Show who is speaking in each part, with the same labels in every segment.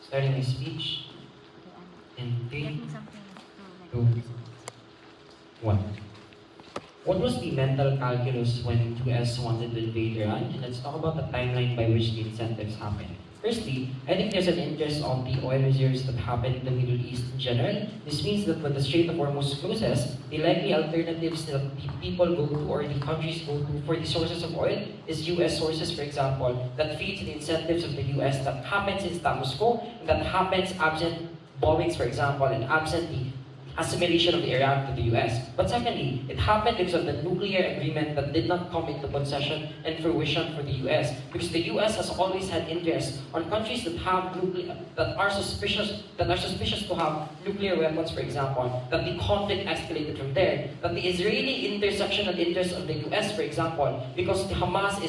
Speaker 1: Starting my speech in 3, 2, 1. What was the mental calculus when US wanted to invade Iran? And let's talk about the timeline by which the incentives happened. Firstly, I think there's an interest on the oil reserves that happen in the Middle East in general. This means that when the Strait of Hormuz closes, the likely alternatives that the people go to or the countries go to for the sources of oil is US sources, for example, that feeds the incentives of the US that happens in status quo, and that happens absent bombings, for example, and absent the assimilation of Iran to the US. But secondly, it happened because of the nuclear agreement that did not come into concession and fruition for the US. Because the US has always had interest on countries that have that are suspicious to have nuclear weapons, for example, that the conflict escalated from there. That the Israeli intersectional interest of the US, for example, because the Hamas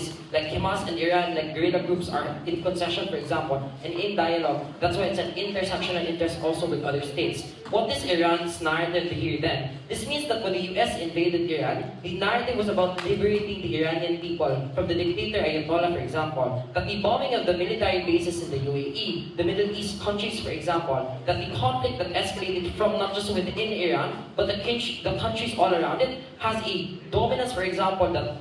Speaker 1: and Iran, like guerrilla groups, are in concession, for example, and in dialogue. That's why it's an intersectional interest also with other states. What is Iran's narrative here then? This means that when the US invaded Iran, the narrative was about liberating the Iranian people from the dictator Ayatollah, for example. That the bombing of the military bases in the UAE, the Middle East countries, for example, that the conflict that escalated from not just within Iran, but the countries all around it, has a dominance, for example, that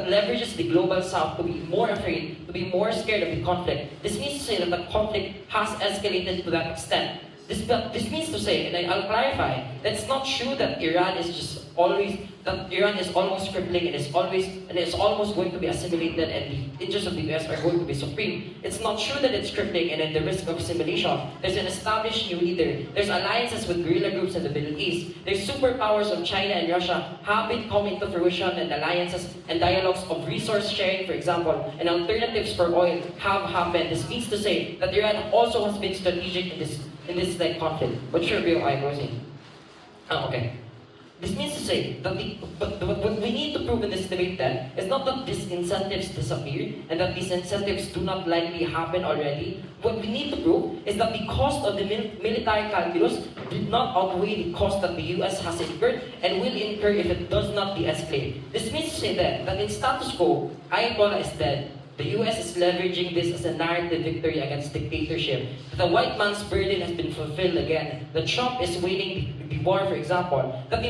Speaker 1: leverages the global south to be more afraid, to be more scared of the conflict. This means to say that the conflict has escalated to that extent. This means to say, and I'll clarify, that it's not true that Iran is almost crippling and is almost going to be assimilated and the interests of the US are going to be supreme. It's not true that it's crippling and at the risk of assimilation. There's an established new leader. There's alliances with guerrilla groups in the Middle East. There's superpowers of China and Russia have been coming to fruition, and alliances and dialogues of resource sharing, for example, and alternatives for oil have happened. This means to say that Iran also has been strategic in this conflict. But sure, Bill, I was in. Okay. This means to say that what we need to prove in this debate then is not that these incentives disappear and that these incentives do not likely happen already. What we need to prove is that the cost of the military calculus did not outweigh the cost that the US has incurred and will incur if it does not de-escalate. This means to say that in status quo, Ayatollah is dead. The US is leveraging this as a narrative victory against dictatorship. The white man's burden has been fulfilled again. The Trump is winning the war, for example. But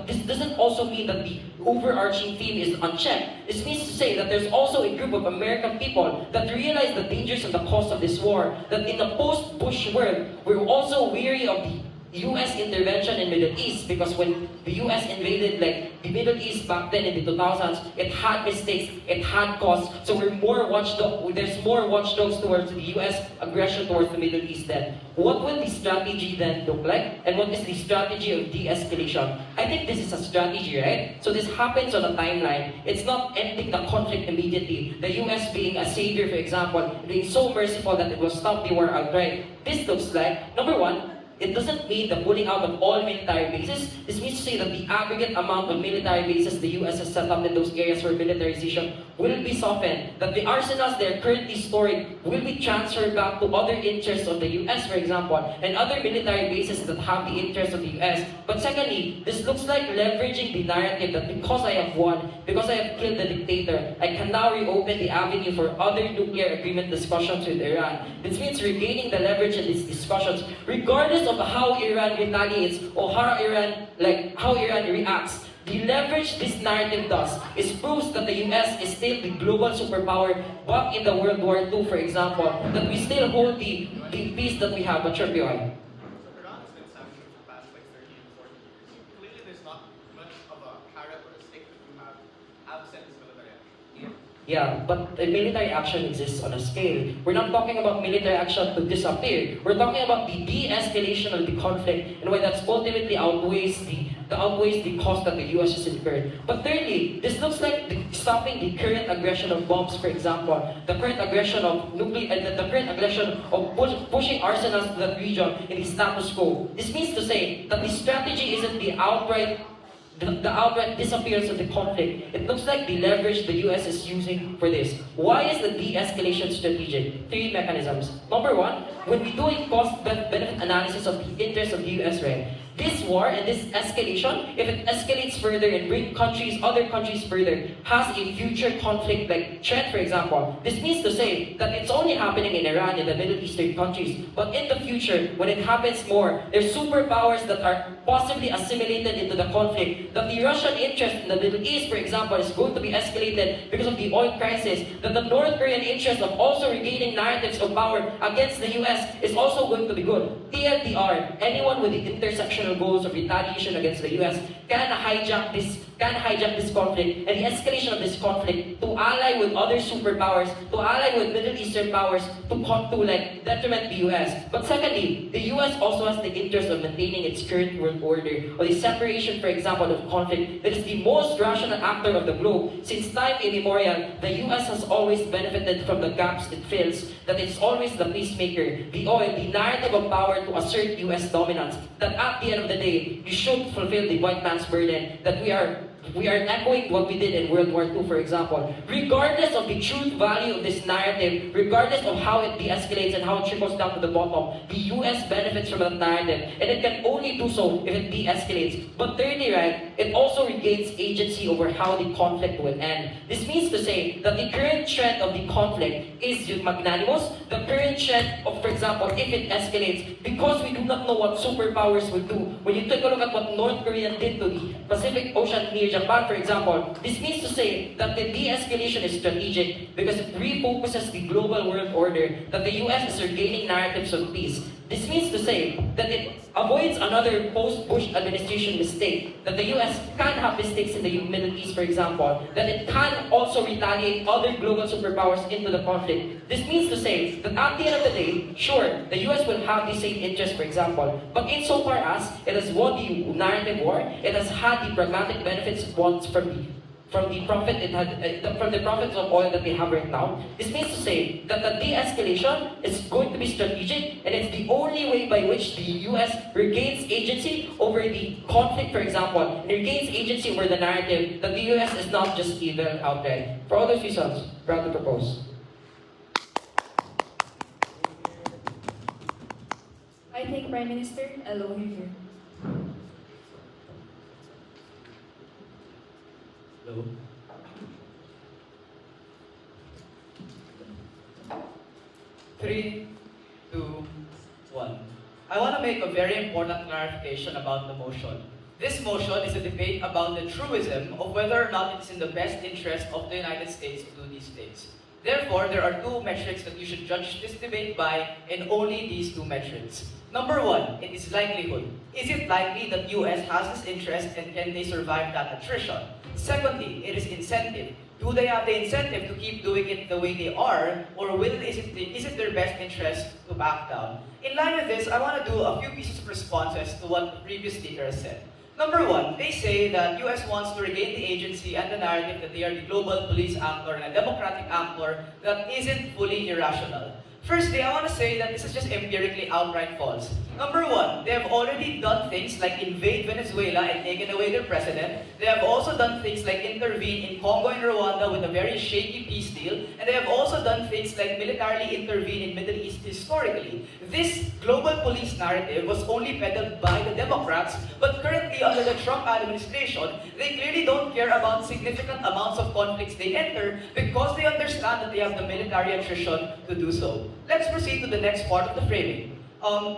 Speaker 1: this doesn't also mean that the overarching theme is unchecked. This means to say that there's also a group of American people that realize the dangers and the cost of this war. That in the post-Bush world, we're also weary of the US intervention in Middle East, because when the US invaded the Middle East back then in the 2000s, it had mistakes, it had costs, so there's more watchdogs towards the US aggression towards the Middle East then. What will the strategy then look like? And what is the strategy of de-escalation? I think this is a strategy, right? So this happens on a timeline. It's not ending the conflict immediately. The US being a savior, for example, being so merciful that it will stop the war outright. This looks like, number one, it doesn't mean the pulling out of all military bases. This means to say that the aggregate amount of military bases the US has set up in those areas for militarization will be softened. That the arsenals they're currently storing will be transferred back to other interests of the US, for example, and other military bases that have the interests of the US. But secondly, this looks like leveraging the narrative that because I have won, because I have killed the dictator, I can now reopen the avenue for other nuclear agreement discussions with Iran. This means regaining the leverage in these discussions, regardless of how Iran retaliates or how Iran reacts. The leverage this narrative does is proves that the US is still the global superpower back in the World War II, for example, that we still hold the peace that we have. But sure, Iran has been sanctioned for the past 30 and 40 years. Clearly there's not much of a carrot or a stick that you have absent this military action. Yeah, but the military action exists on a scale. We're not talking about military action to disappear. We're talking about the de-escalation of the conflict and why that's ultimately outweighs the cost that the US has incurred. But thirdly, this looks like stopping the current aggression of bombs, for example, the current aggression of pushing arsenals to that region in the status quo. This means to say that the strategy isn't the outright disappearance of the conflict. It looks like the leverage the US is using for this. Why is the de-escalation strategic? 3 mechanisms. Number one, when we do a cost-benefit analysis of the interests of the US, right? This war and this escalation, if it escalates further and bring countries, other countries further, has a future conflict like threat, for example. This means to say that it's only happening in Iran, in the Middle Eastern countries, but in the future, when it happens more, there's superpowers that are possibly assimilated into the conflict. That the Russian interest in the Middle East, for example, is going to be escalated because of the oil crisis. That the North Korean interest of also regaining narratives of power against the US is also going to be good. TLDR, anyone with the intersectional goals of retaliation against the US can hijack this conflict and the escalation of this conflict to ally with other superpowers, to ally with Middle Eastern powers to like detriment the US. But secondly, the US also has the interest of maintaining its current world order, or the separation, for example, of conflict that is the most rational actor of the globe. Since time immemorial, the US has always benefited from the gaps it fills, that it's always the peacemaker, the oil, the narrative of power to assert US dominance, that at the end of the day, you should fulfill the white man's burden, that we are echoing what we did in World War II, for example. Regardless of the truth value of this narrative, regardless of how it de-escalates and how it trickles down to the bottom, the US benefits from that narrative, and it can only do so if it de-escalates. But thirdly, right, it also regains agency over how the conflict will end. This means to say that the current trend of the conflict is magnanimous. The current trend of, for example, if it escalates, because we do not know what superpowers will do. When you take a look at what North Korea did to the Pacific Ocean near Japan, for example, this means to say that the de-escalation is strategic because it refocuses the global world order, that the US is regaining narratives of peace. This means to say that it avoids another post-Bush administration mistake, that the US can have mistakes in the Middle East, for example, that it can also retaliate other global superpowers into the conflict. This means to say that at the end of the day, sure, the US will have the same interest, for example, but insofar as it has won the narrative war, it has had the pragmatic benefits it wants from the profits of oil that we have right now. This means to say that the de-escalation is going to be strategic, and it's the only way by which the US regains agency over the conflict, for example, and regains agency over the narrative that the US is not just evil outright. For all those reasons, proud to propose.
Speaker 2: I thank Prime Minister. Hello, here.
Speaker 3: Hello. Three, two, one. I want to make a very important clarification about the motion. This motion is a debate about the truism of whether or not it's in the best interest of the United States to do these things. Therefore, there are two metrics that you should judge this debate by, and only these two metrics. Number one, it is likelihood. Is it likely that US has this interest, and can they survive that attrition? Secondly, it is incentive. Do they have the incentive to keep doing it the way they are, or is it their best interest to back down? In line with this, I want to do a few pieces of responses to what the previous speaker has said. Number one, they say that US wants to regain the agency and the narrative that they are the global police actor and a democratic actor that isn't fully irrational. Firstly, I want to say that this is just empirically outright false. Number one, they have already done things like invade Venezuela and taken away their president. They have also done things like intervene in Congo and Rwanda with a very shaky peace deal. And they have also done things like militarily intervene in Middle East historically. This global police narrative was only peddled by the Democrats, but currently under the Trump administration, they clearly don't care about significant amounts of conflicts they enter because they understand that they have the military attrition to do so. Let's proceed to the next part of the framing.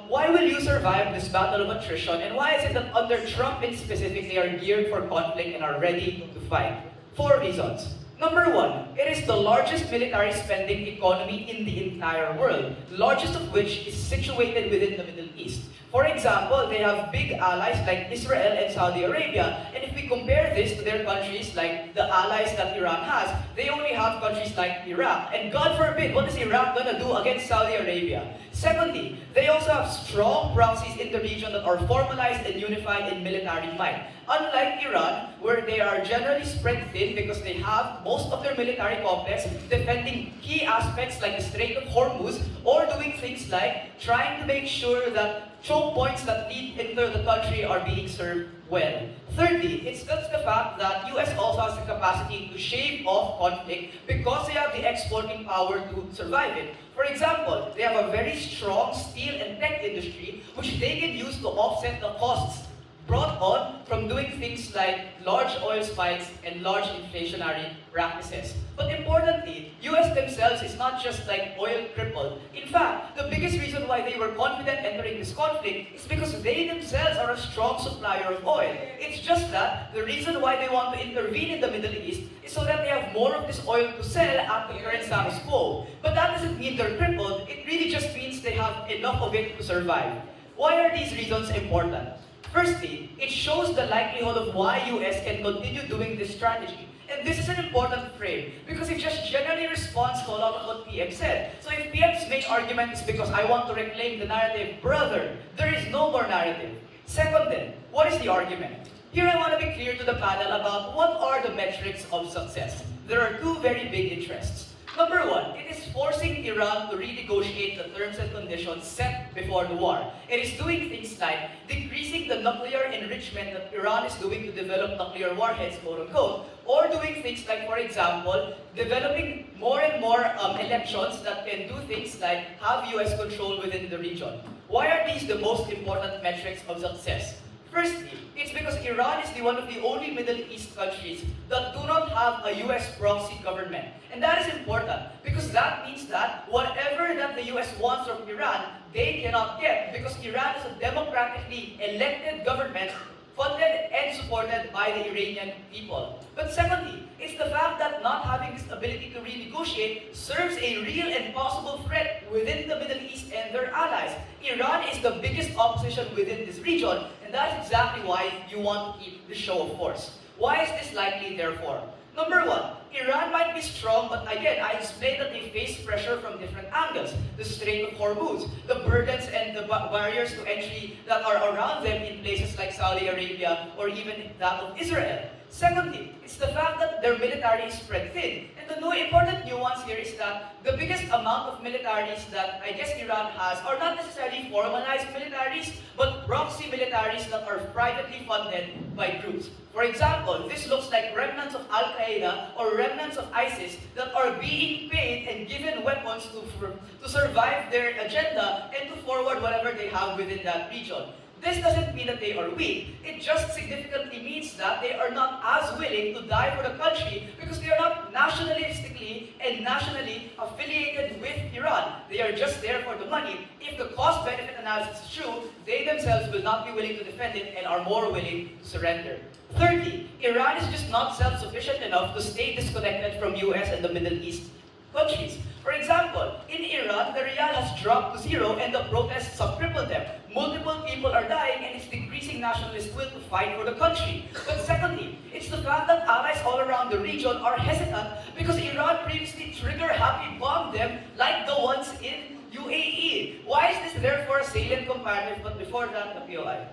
Speaker 3: Why will you survive this battle of attrition, and why is it that under Trump in specific they are geared for conflict and are ready to fight? 4 reasons. Number one, it is the largest military spending economy in the entire world, the largest of which is situated within the Middle East. For example, they have big allies like Israel and Saudi Arabia, and if we compare this to their countries like the allies that Iran has, they only have countries like Iraq. And God forbid, what is Iraq gonna do against Saudi Arabia? Secondly, they also have strong proxies in the region that are formalized and unified in military might. Unlike Iran, where they are generally spread thin because they have most of their military complex defending key aspects like the Strait of Hormuz, or doing things like trying to make sure that choke points that lead into the country are being served well. Thirdly, it's just the fact that US also has the capacity to shave off conflict because they have the exporting power to survive it. For example, they have a very strong steel and tech industry which they can use to offset the costs brought on from doing things like large oil spikes and large inflationary practices. But importantly, US themselves is not just like oil crippled. In fact, the biggest reason why they were confident entering this conflict is because they themselves are a strong supplier of oil. It's just that the reason why they want to intervene in the Middle East is so that they have more of this oil to sell at the current status quo. But that doesn't mean they're crippled, it really just means they have enough of it to survive. Why are these reasons important? Firstly, it shows the likelihood of why US can continue doing this strategy. And this is an important frame because it just generally responds to a lot of what PM said. So if PM's main argument is because I want to reclaim the narrative, brother, there is no more narrative. Second then, what is the argument? Here I want to be clear to the panel about what are the metrics of success. There are two very big interests. Number one, it is forcing Iran to renegotiate the terms and conditions set before the war. It is doing things like decreasing the nuclear enrichment that Iran is doing to develop nuclear warheads, quote unquote, or doing things like, for example, developing more and more elections that can do things like have US control within the region. Why are these the most important metrics of success? Firstly, it's because Iran is one of the only Middle East countries that do not have a US proxy government. And that is important because that means that whatever that the US wants from Iran, they cannot get because Iran is a democratically elected government funded and supported by the Iranian people. But secondly, it's the fact that not having this ability to renegotiate serves a real and possible threat within the Middle East and their allies. Iran is the biggest opposition within this region, and that's exactly why you want to keep the show of force. Why is this likely, therefore? Number one, Iran might be strong, but again, I explained that they face pressure from different angles. The Strait of Hormuz, the burdens and the barriers to entry that are around them in places like Saudi Arabia or even that of Israel. Secondly, it's the fact that their military is spread thin. And the important nuance here is that the biggest amount of militaries that I guess Iran has are not necessarily formalized militaries, but proxy militaries that are privately funded by groups. For example, this looks like remnants of Al-Qaeda or remnants of ISIS that are being paid and given weapons to survive their agenda and to forward whatever they have within that region. This doesn't mean that they are weak. It just significantly means that they are not as willing to die for the country because they are not nationalistically and nationally affiliated with Iran. They are just there for the money. If the cost-benefit analysis is true, they themselves will not be willing to defend it and are more willing to surrender. Thirdly, Iran is just not self-sufficient enough to stay disconnected from US and the Middle East countries. For example, in Iran, the riyal has dropped to zero and the protests have crippled them. Multiple people are dying and it's decreasing nationalist will to fight for the country. But secondly, it's the fact that allies all around the region are hesitant because Iran previously trigger-happy bombed them like the ones in UAE. Why is this therefore a salient comparative, but before that, the POI?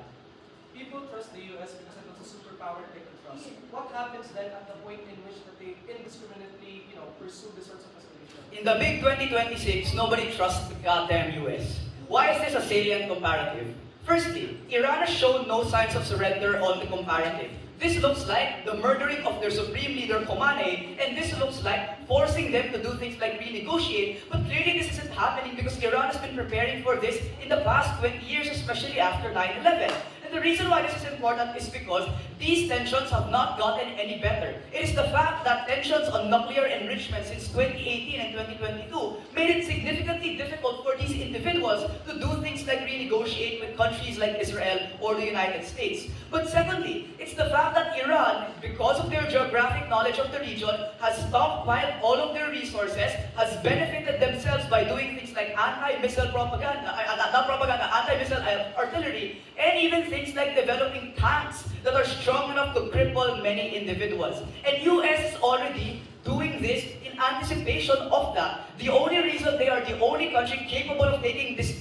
Speaker 4: People trust the US because it was a superpower they could trust. What happens then at the point in which that they indiscriminately, pursue this sorts of escalation?
Speaker 3: In the big 2026, nobody trusts the goddamn US. Why is this a salient comparative? Firstly, Iran has shown no signs of surrender on the comparative. This looks like the murdering of their supreme leader Khomeini, and this looks like forcing them to do things like renegotiate, but clearly this isn't happening because Iran has been preparing for this in the past 20 years, especially after 9/11. And the reason why this is important is because these tensions have not gotten any better. It is the fact that tensions on nuclear enrichment since 2018 and 2022 made it significantly difficult for these individuals to do things like renegotiate with countries like Israel or the United States. But secondly, it's the fact that Iran, because of their geographic knowledge of the region, has stockpiled all of their resources, has benefited themselves by doing things like anti-missile propaganda, anti-missile artillery, and even things like developing tanks that are strong enough to cripple many individuals. And US is already doing this in anticipation of that. The only reason they are the only country capable of taking this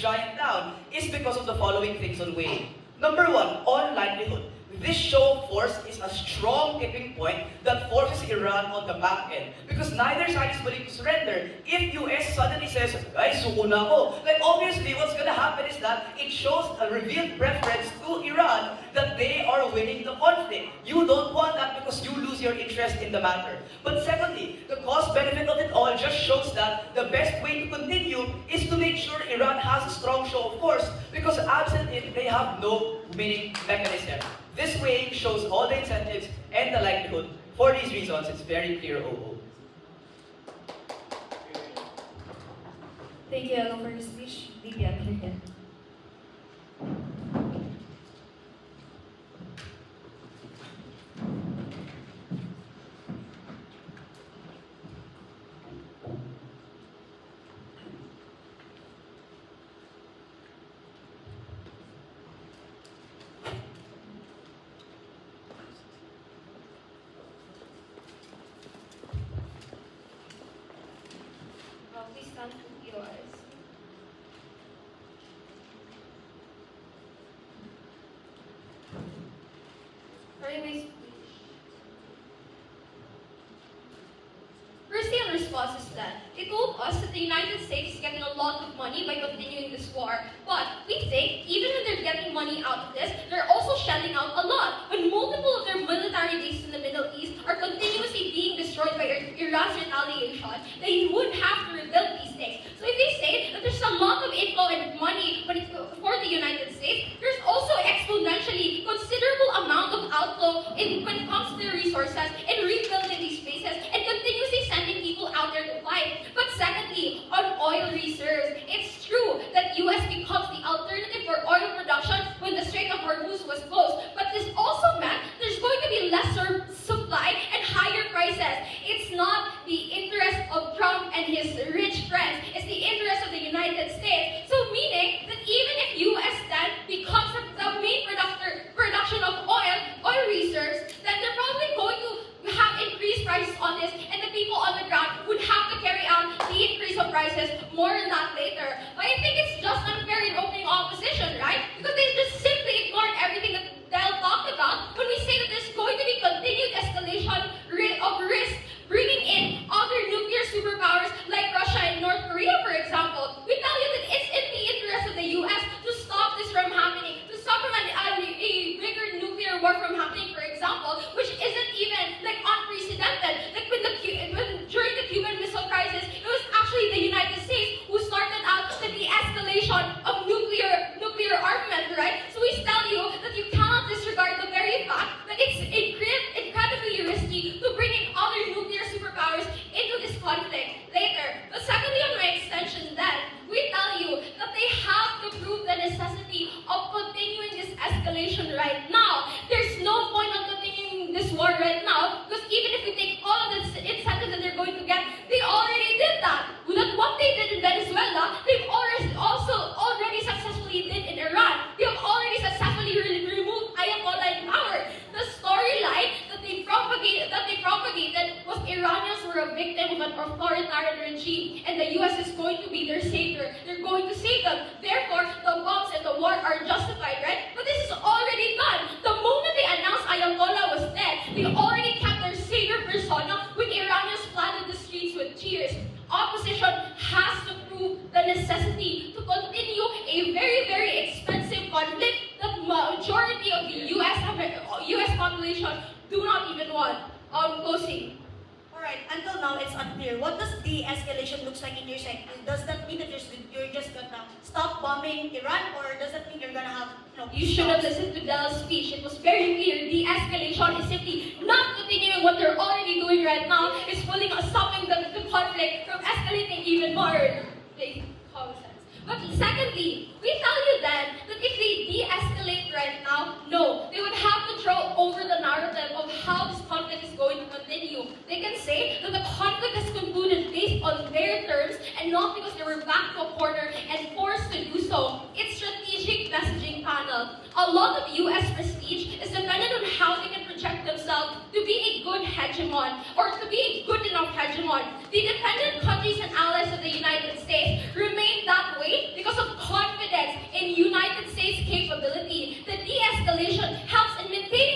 Speaker 3: giant down is because of the following things on way. Number one, on likelihood. This show of force is a strong tipping point that forces Iran on the back end. Because neither side is willing to surrender. If US suddenly says, ay, suko na ako, like obviously what's gonna happen is that it shows a revealed preference to Iran that they are winning the conflict. You don't want that because you lose your interest in the matter. But secondly, the cost benefit of it all just shows that the best way to continue is to make sure Iran has a strong show of force, because absent it, they have no winning mechanism. This way shows all the incentives and the likelihood. For these reasons, it's very clear OO.
Speaker 2: Thank you, Elo, for your speech. DP Advocate.
Speaker 5: Please stand to POIs. Anyways, firstly, in response is that they told us that the United States is getting a lot of money by continuing this war. But we think, even when they're getting money out of this, they're also shelling out a lot. When multiple of their military bases in the Middle East are continuously being destroyed by Iran's retaliation, they would have to rebuild these things. So if they say that there's a lot of inflow and money for the United States, there's also exponentially considerable amount of outflow when it comes to their resources in rebuilding these bases and continuously sending people out there to fight. But secondly, on oil reserves, it's true that US becomes the alternative for oil production when the Strait of Hormuz was closed. But this also meant there's going to be lesser supply and higher prices. It's not the interest of Trump and his rich friends, it's the interest of the United States. So meaning that even if US then becomes the main production of oil reserves, then they're probably going to have increased prices on this, and the people on the ground would have to carry out the increase of prices. More on that later. But I think it's just unfair in opening opposition, right? Because they just simply ignored everything that Del talked about when we say that there's going to be continued escalation of risk, bringing in other nuclear superpowers like Russia and North Korea, for example. We tell you that it's in the interest of the US to stop this from happening, to stop from a bigger nuclear war from happening, for example, which isn't even like unprecedented. Like during the Cuban Missile Crisis, it was actually the United States who started out the de-escalation of nuclear armament, right? So we tell you that you cannot disregard the very fact that it's incredibly risky to bring in other nuclear superpowers into this conflict later. But secondly, on my extension then, we tell you that they have to prove the necessity of continuing this escalation right now. There's no point on continuing this war right now, because even if we take all of the incentives that they're going to get, they already did that. Look what they did in Venezuela, they've already successfully did in Iran. They have already successfully removed Ayatollah in power. The storyline that they propagated was Iranians were a victim of an authoritarian regime, and the US is going to be their savior. They're going to save them. Therefore, the bombs and the war are justified, right? But this is already done. The moment they announced Ayatollah was dead, they already kept their savior persona when Iranians flooded the streets with cheers. Opposition has to prove the necessity to continue a very, very expensive conflict that majority of the US population do not even want. Closing.
Speaker 6: Alright, until now it's unclear. What does de-escalation looks like in your side? Does that mean that you're just gonna stop bombing Iran, or does that mean you're gonna have,
Speaker 5: You should have listened to Del's speech. It was very clear. De-escalation is simply not continuing what they're already doing right now. It's stopping the conflict from escalating even more. Common sense. But secondly, we tell you then that if they de-escalate right now, no, they would have to throw over the narrative of how this conflict is going to continue. They can say that the conflict has concluded based on their terms and not because they were backed to a corner and forced to do so. It's strategic messaging panel. A lot of US prestige is dependent on how they can project themselves to be a good hegemon or to be a good enough hegemon. The dependent countries and allies of the United States remain that way because of confidence in United States capability. The de-escalation helps in maintaining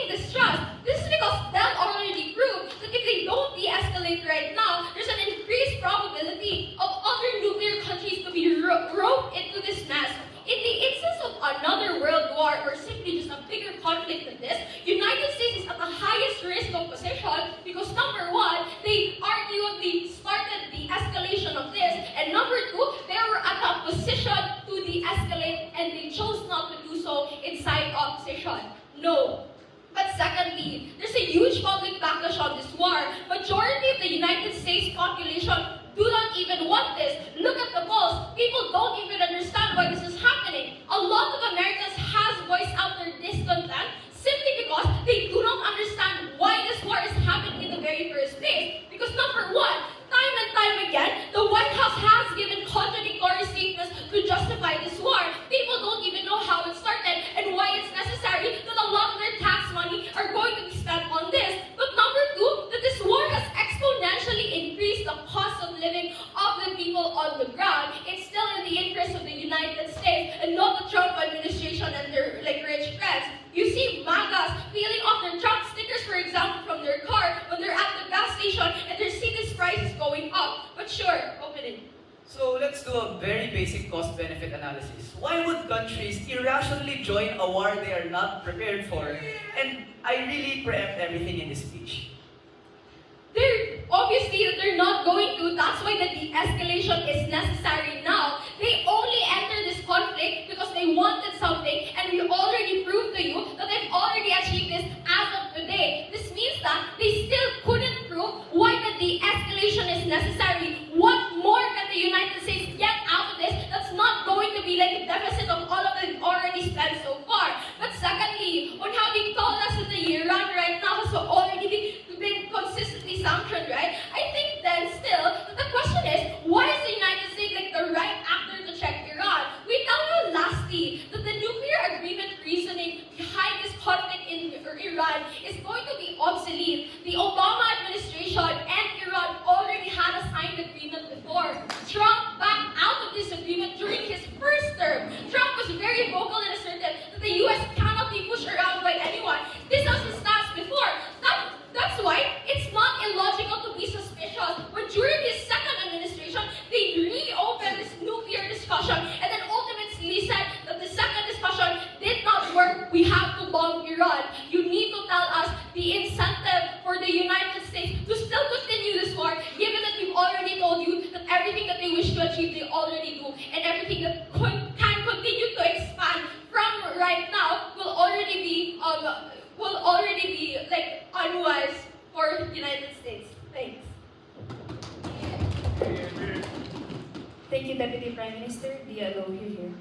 Speaker 5: and they chose not to do so inside opposition. No. But secondly, there's a huge public backlash on this war. Majority of the United States population do not even want this. Look at the polls. People don't even understand why this is happening. A lot of Americans has voiced out their discontent simply because they do not understand why this war is happening in the very first place. Because number one, time and time again, the White House has given contradictory statements to justify this war. People don't even know how it started and why it's necessary that a lot of their tax money are going to be spent on this. But number two, that this war has exponentially increased the cost of living of the people on the ground. It's still in the interest of the United States and not the Trump administration and their rich friends. You see MAGAs peeling off their Trump stickers, for example, from their car when they're at the gas station and they see this price is going up. But sure, open it.
Speaker 3: So let's do a very basic cost-benefit analysis. Why would countries irrationally join a war they are not prepared for? And I really preempt everything in this speech.
Speaker 5: They're not going to. That's why the de-escalation is necessary now. They only enter this conflict because they wanted something, and we already proved to you that they've already achieved this as of today. This means that they still couldn't prove why the de-escalation is necessary. What more can the United States get out of this that's not going to be like a deficit of all of it already spent so far? But secondly, on how they told us that the Iran right now has already been consistently sanctioned, right? I think then still, that the question is, why is the United States like the right actor to check Iran? We tell you lastly that the nuclear agreement reasoning behind this conflict in Iran is going to be obsolete. The Obama administration and Iran already had a signed agreement before. Trump backed out of this agreement during his first term. Trump was very vocal and assertive that the US cannot be pushed around by anyone. This was his stance before. That's why it's not illogical to be suspicious when during his second administration, they reopened this nuclear discussion and then ultimately said that the second discussion did not work, we have to bomb Iran. You need to tell us the incentive for the United States to still continue this war, given that we've already told you that everything that they wish to achieve, they already do, and everything that can continue to expand from right now will already be like unwise for the United States. Thanks.
Speaker 2: Thank you, Deputy Prime Minister. Diallo, you're here.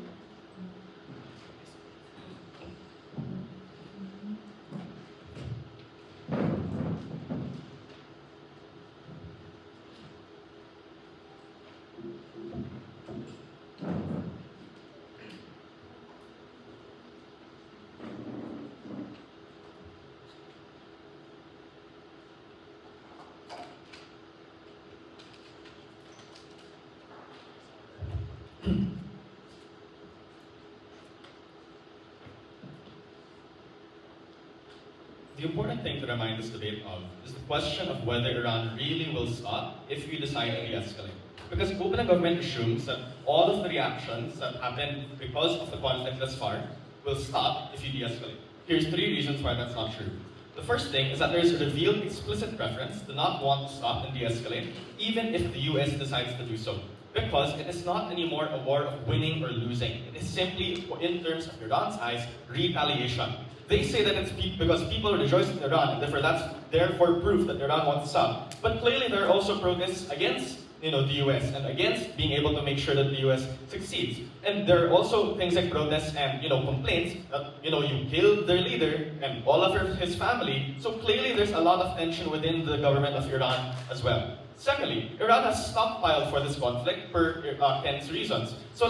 Speaker 7: The important thing to remind this debate of is the question of whether Iran really will stop if we decide to de-escalate. Because opening government assumes that all of the reactions that happen because of the conflict thus far will stop if you de-escalate. Here's 3 reasons why that's not true. The first thing is that there is a revealed explicit preference to not want to stop and de-escalate, even if the US decides to do so. Because it is not anymore a war of winning or losing. It is simply, in terms of Iran's eyes, retaliation. They say that it's because people rejoice in Iran, and therefore proof that Iran wants to stop. But clearly there are also protests against the US and against being able to make sure that the US succeeds. And there are also things like protests and complaints that you killed their leader and all of his family. So clearly there's a lot of tension within the government of Iran as well. Secondly, Iran has stockpiled for this conflict for Ken's reasons. So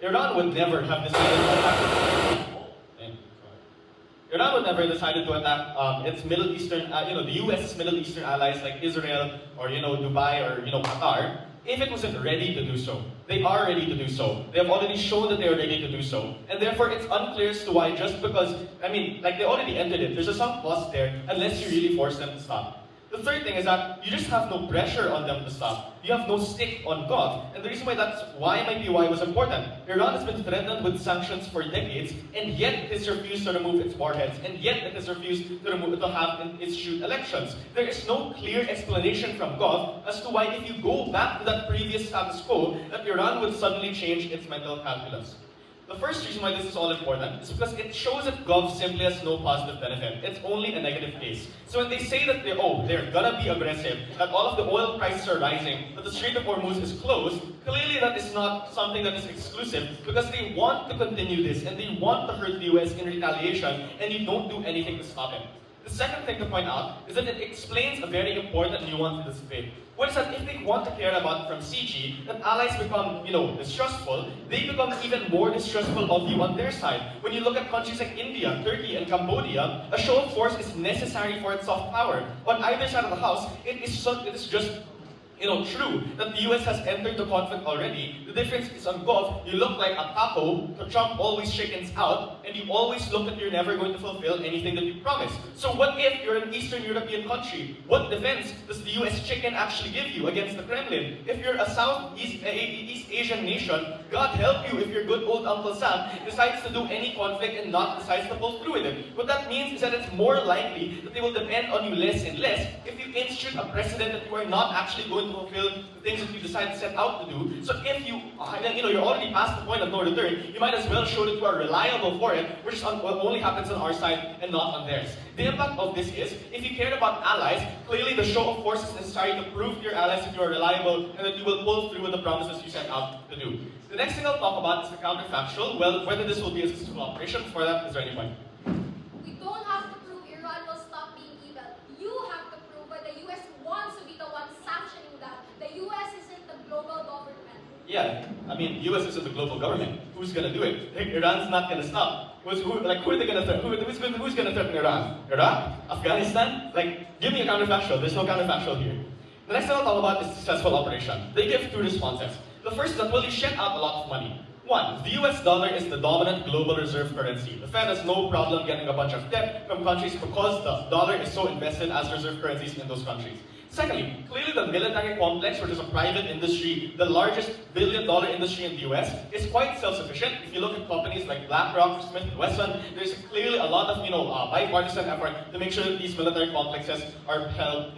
Speaker 7: Iran would never have decided to attack. Iran would never decided to attack its Middle Eastern, the US's Middle Eastern allies like Israel or Dubai or Qatar, if it wasn't ready to do so. They are ready to do so. They have already shown that they are ready to do so, and therefore it's unclear as to why. Just because they already entered it. There's a sunk cost there unless you really force them to stop. The third thing is that you just have no pressure on them to stop. You have no stick on Gov. And the reason why MIPY was important. Iran has been threatened with sanctions for decades, and yet it has refused to remove its warheads, and yet it has refused to have institute elections. There is no clear explanation from Gov as to why, if you go back to that previous status quo, that Iran would suddenly change its mental calculus. The first reason why this is all important is because it shows that Gov simply has no positive benefit. It's only a negative case. So when they say that they're gonna be aggressive, that all of the oil prices are rising, that the Strait of Hormuz is closed, clearly that is not something that is exclusive because they want to continue this and they want to hurt the US in retaliation and you don't do anything to stop it. The second thing to point out is that it explains a very important nuance in this debate. What is that if they want to care about from CG, that allies become, distrustful, they become even more distrustful of you on their side. When you look at countries like India, Turkey, and Cambodia, a show of force is necessary for its soft power. On either side of the house, it is just true that the US has entered the conflict already. The difference is on Gov, you look like a taco, Trump always chickens out, and you always look that you're never going to fulfill anything that you promise. So what if you're an Eastern European country? What defense does the US chicken actually give you against the Kremlin? If you're a Southeast East Asian nation, God help you if your good old Uncle Sam decides to do any conflict and not decides to pull through with it. What that means is that it's more likely that they will depend on you less and less if you institute a precedent that you are not actually going to fulfill the things that you decide to set out to do. So if you're already past the point of no return, you might as well show that you are reliable for it, which is what only happens on our side and not on theirs. The impact of this is, if you cared about allies, clearly the show of force is necessary to prove to your allies that you are reliable and that you will pull through with the promises you set out to do. The next thing I'll talk about is the counterfactual. Well, whether this will be a successful operation. Before that, is there any point?
Speaker 5: We don't have to prove Iran will stop being evil. You have to prove why the US wants to be the one sanctioning that. The US isn't the global government.
Speaker 7: Yeah, US isn't the global government. Who's gonna do it? Iran's not gonna stop. Who are they gonna threaten? Who's gonna threaten Iran? Iraq? Afghanistan? Give me a counterfactual. There's no counterfactual here. The next thing I'll talk about is successful operation. They give two responses. The first is that, well, you shed out a lot of money. One, the US dollar is the dominant global reserve currency. The Fed has no problem getting a bunch of debt from countries because the dollar is so invested as reserve currencies in those countries. Secondly, clearly the military complex, which is a private industry, the largest billion-dollar industry in the US, is quite self-sufficient. If you look at companies like BlackRock, Smith & Wesson, there's clearly a lot of bipartisan effort to make sure that these military complexes are upheld.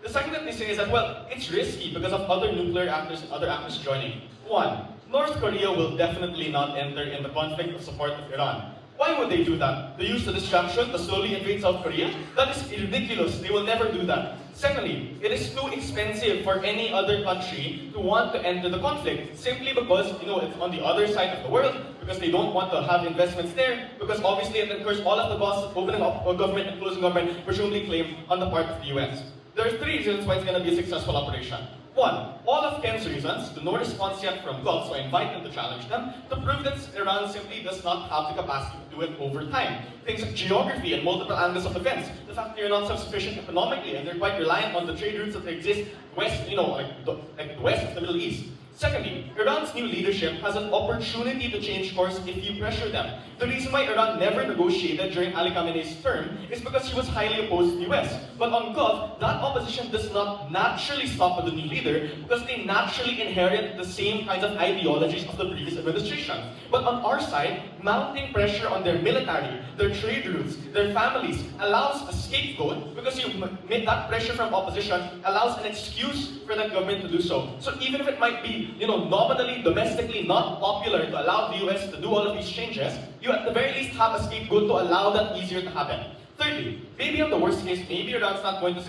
Speaker 7: The second that they say is that, well, it's risky because of other nuclear actors and other actors joining. One, North Korea will definitely not enter in the conflict of support of Iran. Why would they do that? They use the distraction to slowly invade South Korea? That is ridiculous. They will never do that. Secondly, it is too expensive for any other country to want to enter the conflict simply because, it's on the other side of the world, because they don't want to have investments there, because obviously it incurs all of the costs of opening up a government and closing government, presumably claimed on the part of the US. There are three reasons why it's going to be a successful operation. One, all of Ken's reasons, the no response yet from Gulf, so I invite them to challenge them, to prove that Iran simply does not have the capacity to do it over time. Things like geography and multiple angles of defense, the fact that they're not self-sufficient economically and they're quite reliant on the trade routes that exist west, like the west of the Middle East. Secondly, Iran's new leadership has an opportunity to change course if you pressure them. The reason why Iran never negotiated during Ali Khamenei's term is because he was highly opposed to the US. But on Gulf, that opposition does not naturally stop with the new leader because they naturally inherit the same kinds of ideologies of the previous administration. But on our side, mounting pressure on their military, their trade routes, their families allows a scapegoat because you make that pressure from opposition allows an excuse for that government to do so. So even if it might be nominally, domestically not popular to allow the US to do all of these changes, you at the very least have a scapegoat to allow that easier to happen. Thirdly, maybe on the worst case, maybe Iran's not going to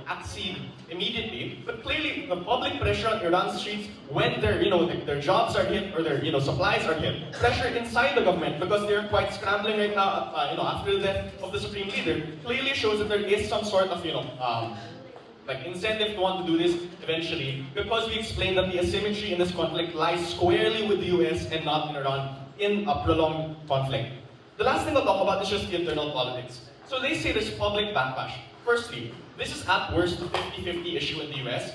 Speaker 7: accede immediately, but clearly the public pressure on Iran's streets when their jobs are hit or their supplies are hit, pressure inside the government because they're quite scrambling right now, after the death of the supreme leader, clearly shows that there is some sort of incentive to want to do this eventually, because we explained that the asymmetry in this conflict lies squarely with the US and not in Iran in a prolonged conflict. The last thing I'll talk about is just the internal politics. So they say there's public backlash. Firstly, this is at worst a 50-50 issue in the US.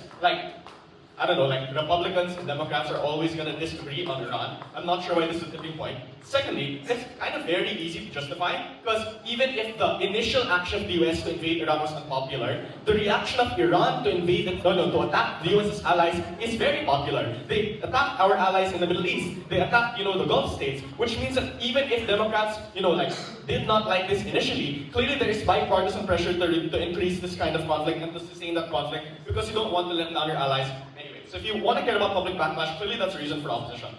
Speaker 7: Republicans and Democrats are always going to disagree on Iran. I'm not sure why this is a tipping point. Secondly, it's kind of very easy to justify because even if the initial action of the US to invade Iran was unpopular, the reaction of Iran to attack the US's allies is very popular. They attacked our allies in the Middle East. They attacked, the Gulf states, which means that even if Democrats, did not like this initially, clearly there is bipartisan pressure to increase this kind of conflict and to sustain that conflict because you don't want to let down your allies anyway. So if you want to care about public backlash, clearly that's a reason for opposition.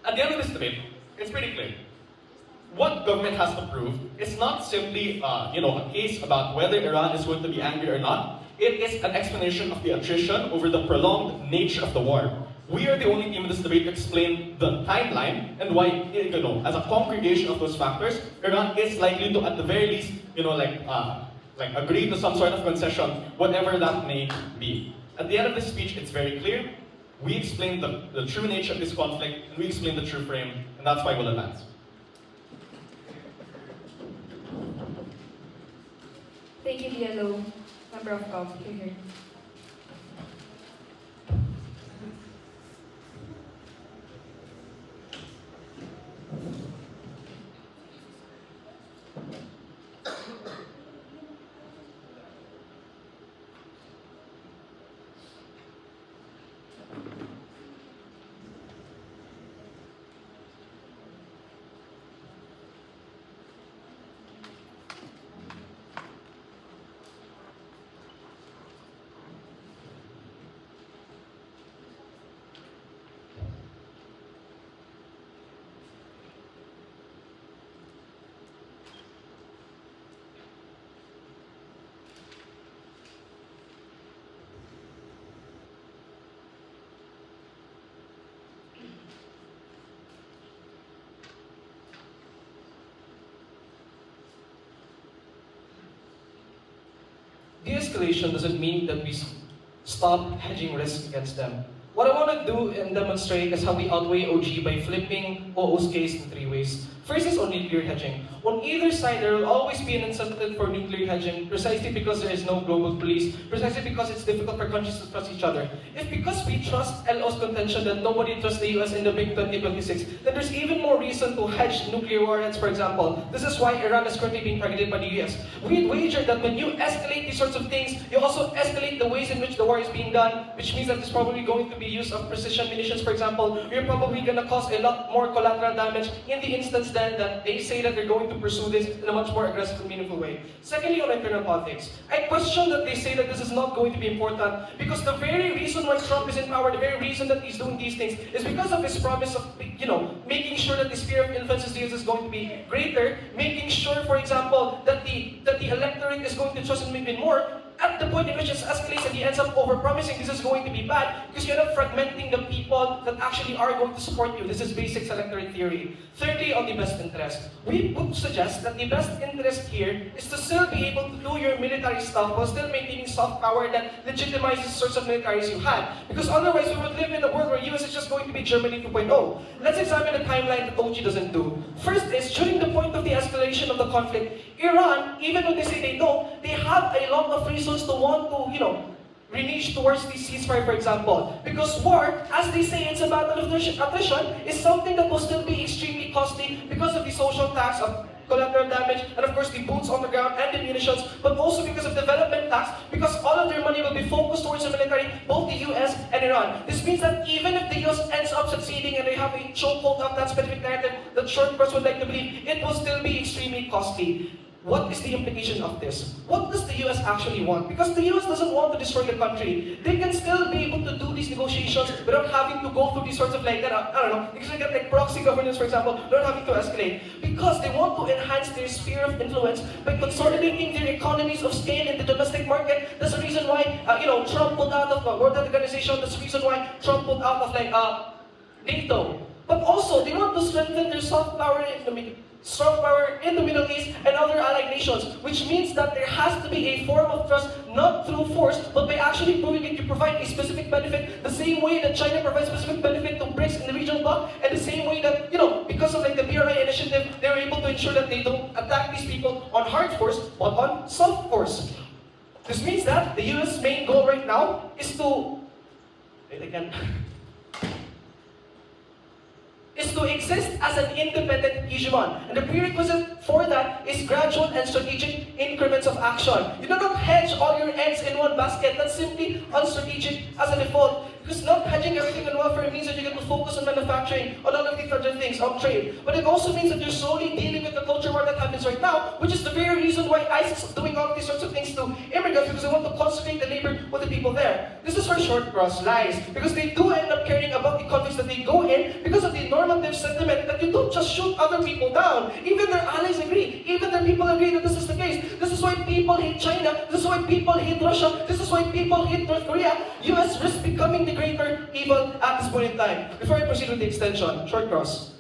Speaker 7: At the end of this debate, it's pretty clear. What government has to prove is not simply a case about whether Iran is going to be angry or not. It is an explanation of the attrition over the prolonged nature of the war. We are the only team in this debate to explain the timeline and why, as a congregation of those factors, Iran is likely to, at the very least, agree to some sort of concession, whatever that may be. At the end of this speech, it's very clear. We explain the true nature of this conflict, and we explain the true frame, and that's why we'll advance.
Speaker 2: Thank you, Yellow. Member of Gov, you're here.
Speaker 4: De-escalation doesn't mean that we stop hedging risk against them. What I want to do and demonstrate is how we outweigh OG by flipping OO's case in three ways. First is on nuclear hedging. On either side, there will always be an incentive for nuclear hedging, precisely because there is no global police, precisely because it's difficult for countries to trust each other. If because we trust LO's contention that nobody trusts the US in the big 2026, then there's even more reason to hedge nuclear warheads, for example. This is why Iran is currently being targeted by the US. We wager that when you escalate these sorts of things, you also escalate the ways in which the war is being done, which means that there's probably going to be use of precision munitions, for example. You're probably going to cause a lot more collateral damage in the instance then that they say that they're going to pursue this in a much more aggressive and meaningful way. Secondly, on internal politics, I question that they say that this is not going to be important because the very reason why Trump is in power, the very reason that he's doing these things is because of his promise of, making sure that the sphere of influence is going to be greater, making sure, for example, that the electorate is going to trust him even more. At the point in which it escalates and he ends up over-promising this is going to be bad because you're not fragmenting the people that actually are going to support you. This is basic electorate theory. Thirdly, on the best interest. We would suggest that the best interest here is to still be able to do your military stuff while still maintaining soft power that legitimizes the sorts of militaries you had. Because otherwise we would live in a world where US is just going to be Germany 2.0. Let's examine the timeline that OG doesn't do. First is, during the point of the escalation of the conflict, Iran, even though they say they don't, they have a lot of reasons to want to, renege towards the ceasefire, for example. Because war, as they say, it's a battle of attrition, is something that will still be extremely costly because of the social tax of collateral damage, and of course the boots on the ground and the munitions, but also because of development tax, because all of their money will be focused towards the military, both the US and Iran. This means that even if the US ends up succeeding and they have a chokehold of that specific narrative that short press would like to believe, it will still be extremely costly. What is the implication of this? What does the US actually want? Because the US doesn't want to destroy the country. They can still be able to do these negotiations without having to go through these sorts of they can get like proxy governance, for example, without having to escalate. Because they want to enhance their sphere of influence by consolidating their economies of scale in the domestic market. That's the reason why, Trump pulled out of the World Health Organization. That's the reason why Trump pulled out of NATO. But also, they want to strengthen their soft power in the Middle East and other allied nations, which means that there has to be a form of trust, not through force, but by actually proving that you provide a specific benefit, the same way that China provides specific benefit to BRICS in the regional bloc, and the same way that, because of the BRI initiative, they were able to ensure that they don't attack these people on hard force, but on soft force. This means that the US main goal right now is to, exist as an independent hegemon. And the prerequisite for that is gradual and strategic increments of action. You do not hedge all your eggs in one basket. That's simply unstrategic as a default. Because not hedging everything on welfare means that you get to focus on manufacturing, on all of these other things, on trade. But it also means that you're slowly dealing with the culture war that happens right now, which is the very reason why ISIS is doing all of these sorts of things to immigrants, because they want to concentrate the labor with the people there. This is where short cross lies, because they do end up caring about the conflicts that they go in because of the normative sentiment that you don't just shoot other people down. Even their allies agree. Even their people agree that this is the case. This is why people hate China. This is why people hate Russia. This is why people hate North Korea. US risks becoming the greater evil at this point in time. Before I proceed with the extension, short cross.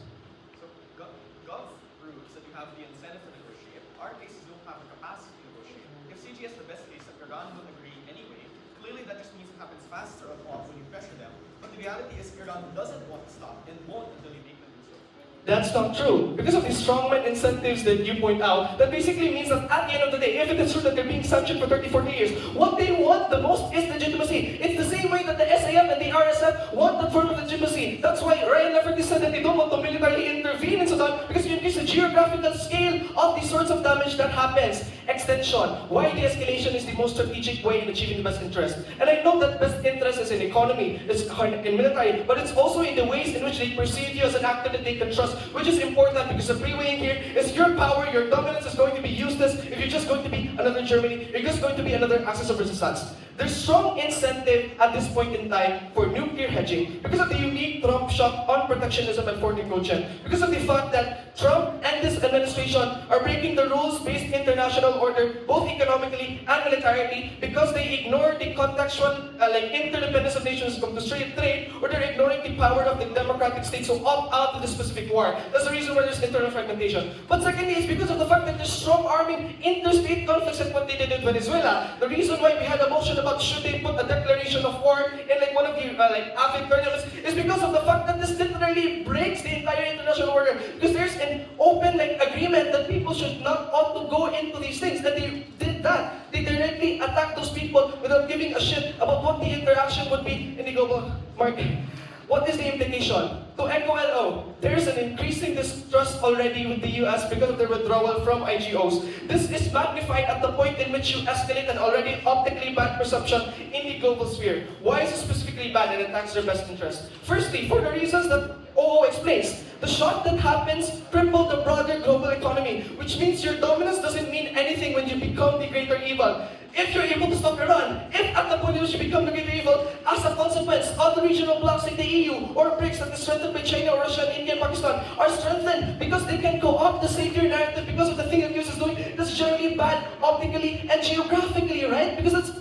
Speaker 7: So Gov proves that you have the incentive to negotiate. Our cases don't have the capacity to negotiate. If CG is the best case that Iran will agree anyway, clearly that just means it happens faster and off when you pressure them. But the reality is Iran doesn't want to stop and won't until you make them do so.
Speaker 4: That's not true. Because of the strongman incentives that you point out, that basically means that at the end of the day, if it is true that they're being sanctioned for 30, 40 years, what they want the most is legitimacy. It's the same way that the SAF and the RSF want that form of legitimacy. That's why Ryan Lafferty said that they don't want to militarily intervene in Sudan because you increase the geographical scale of these sorts of damage that happens. Extension. Why de-escalation is the most strategic way in achieving the best interest. And I know that best interest is in economy, it's in military, but it's also in the ways in which they perceive you as an actor that they can trust, which is important because the pre-weighing here is your power, your dominance is going to be useless if you're just going to be another Germany, you're just going to be another axis of resistance. There's strong incentive at this point in time for nuclear hedging because of the unique Trump shock on protectionism and foreign encroachment. Because of the fact that Trump and this administration are breaking the rules-based international order, both economically and militarily, because they ignore the contextual interdependence of nations come to trade, or they're ignoring the power of the democratic states to opt out of the specific war. That's the reason why there's internal fragmentation. But secondly, it's because of the fact that there's strong arming interstate conflicts like what they did in Venezuela. The reason why we had a motion about should they put a declaration of war in one of the AFIC tournaments is because of the fact that this literally breaks the entire international order. Because there's an open agreement that people should not ought to go into these things, and they did that. They directly attacked those people without giving a shit about what the interaction would be in the global market. What is the implication? To echo LO, there is an increasing distrust already with the US because of their withdrawal from IGOs. This is magnified at the point in which you escalate an already optically bad perception in the global sphere. Why is it specifically bad and attacks their best interest? Firstly, for the reasons that OO explains. The shock that happens crippled the broader global economy, which means your dominance doesn't mean anything when you become the greater evil. If you're able to stop Iran, if at the point in which you become the greater evil, as a consequence, other regional blocs like the EU or BRICS that is strengthened by China or Russia and India and Pakistan are strengthened because they can co-opt the savior narrative because of the thing that US is doing that's generally bad optically and geographically, right? Because it's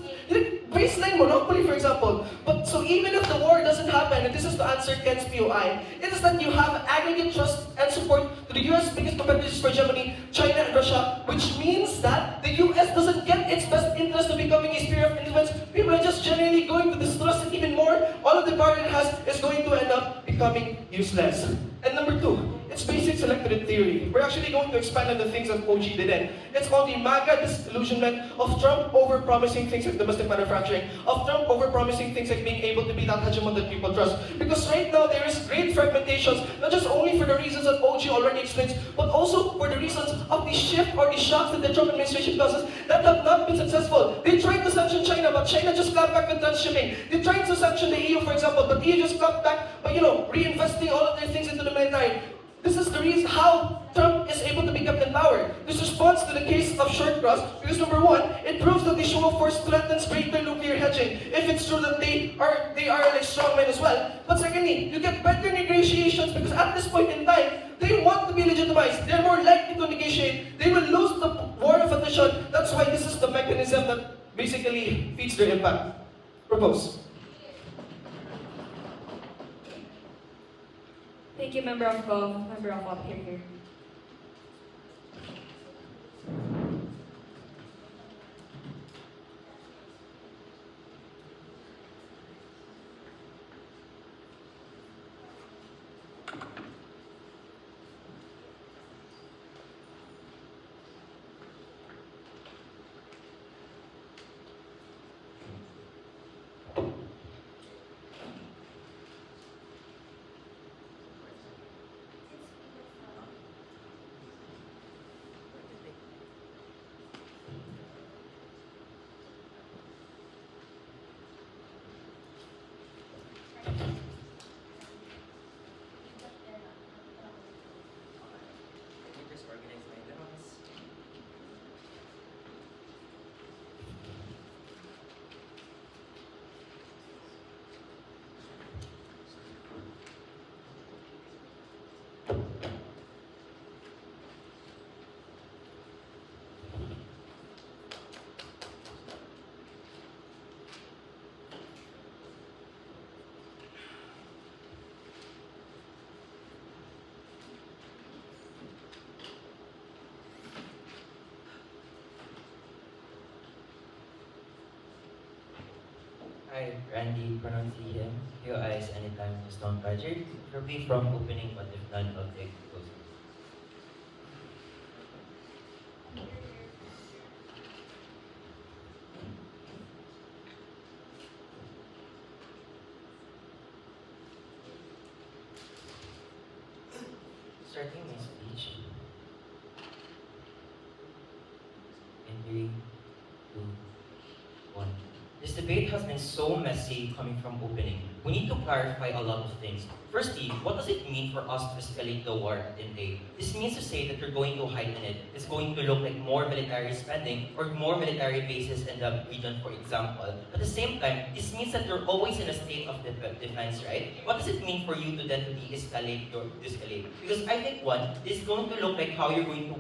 Speaker 4: baseline monopoly, for example. But so even if the war doesn't happen, and this is to answer Ken's POI, it is that you have aggregate trust and support to the US biggest competitors for Germany, China, and Russia, which means that the US doesn't get its best interest of becoming a sphere of influence. People are just generally going to distrust it even more. All of the power it has is going to end up becoming useless. And number two, it's basic selective theory. We're actually going to expand on the things that OG didn't. It's called the MAGA disillusionment of Trump over-promising things like domestic manufacturing, of Trump over-promising things like being able to be that hegemon that people trust. Because right now there is great fragmentations, not just only for the reasons that OG already explains, but also for the reasons of the shift or the shocks that the Trump administration causes that have not been successful. They tried to sanction China, but China just clapped back with transshipping. They tried to sanction the EU, for example, but the EU just clapped back by, reinvesting all of their things into the military. This is the reason how Trump is able to be kept in power. This responds to the case of short cross because number one, it proves that the show of force threatens greater nuclear hedging. If it's true that they are like strongmen as well. But secondly, you get better negotiations because at this point in time, they want to be legitimized. They're more likely to negotiate. They will lose the war of attrition. That's why this is the mechanism that basically feeds their impact. Propose.
Speaker 2: Thank you, member of Gov, member of Up here.
Speaker 8: Randy, pronounce him. Your eyes anytime is not budget. Preferably from opening, but if none, I'll take closing. Starting my speech. In 3, 2, 1. This debate has been so messy coming from opening. We need to clarify a lot of things. Firstly, what does it mean for us to escalate the war in A? This means to say that you're going to heighten it. It's going to look like more military spending or more military bases in the region, for example. At the same time, this means that you're always in a state of defense, right? What does it mean for you to then de-escalate or de-escalate? Because I think one, this is going to look like how you're going to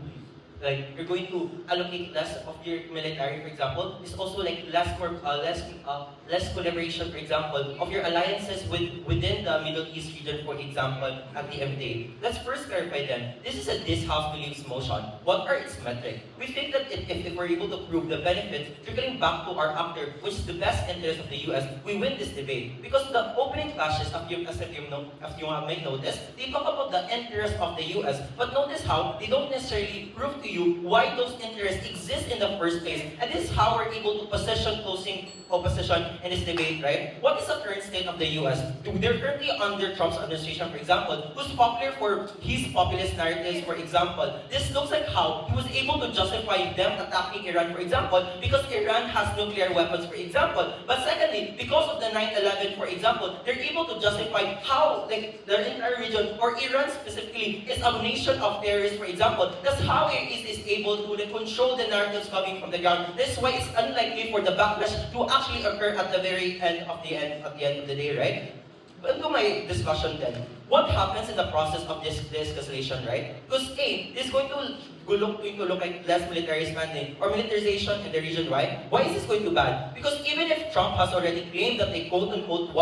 Speaker 8: you're going to allocate less of your military, for example. It's also like less collaboration, for example, of your alliances within the Middle East region, for example, at the end of the day. Let's first clarify then. This is a this House believes motion. What are its metrics? We think that if we're able to prove the benefits, trickling back to our actor, which is the best interest of the US, we win this debate. Because the opening clashes, as you may notice, they talk about the interest of the US, but notice how they don't necessarily prove to you why those interests exist in the first place. And this is how we're able to position closing opposition in this debate, right? What is the current state of the US? They're currently under Trump's administration, for example, who's popular for his populist narratives, for example. This looks like how he was able to justify them attacking Iran, for example, because Iran has nuclear weapons, for example. But secondly, because of the 9/11, for example, they're able to justify how like the entire region, or Iran specifically, is a nation of terrorists, for example. That's how it is able to control the narratives coming from the ground. This is why it's unlikely for the backlash to actually occur at the very end of the end of the day, right? But to my discussion then, what happens in the process of this de-escalation, right? Because A, this is going to look like less military spending or militarization in the region, right? Why is this going to bad? Because even if Trump has already claimed that they quote-unquote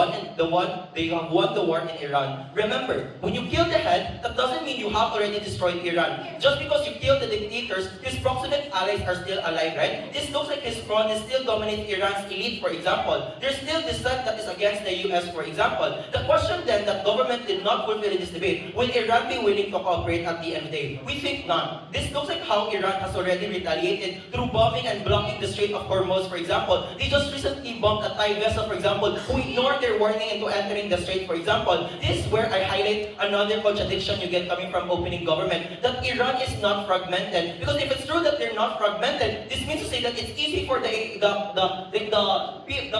Speaker 8: they have won the war in Iran, remember, when you kill the head, that doesn't mean you have already destroyed Iran. Just because you kill the dictators, his proximate allies are still alive, right? This looks like his front is still dominating Iran's elite, for example. There's still dissent that is against the US, for example. The question then that government did not fulfill in this debate, will Iran be willing to cooperate at the end of the day? We think not. This looks like how Iran has already retaliated through bombing and blocking the Strait of Hormuz, for example. They just recently bombed a Thai vessel, for example, who ignored their warning into entering the strait, for example. This is where I highlight another contradiction you get coming from opening government, that Iran is not fragmented. Because if it's true that they're not fragmented, this means to say that it's easy for the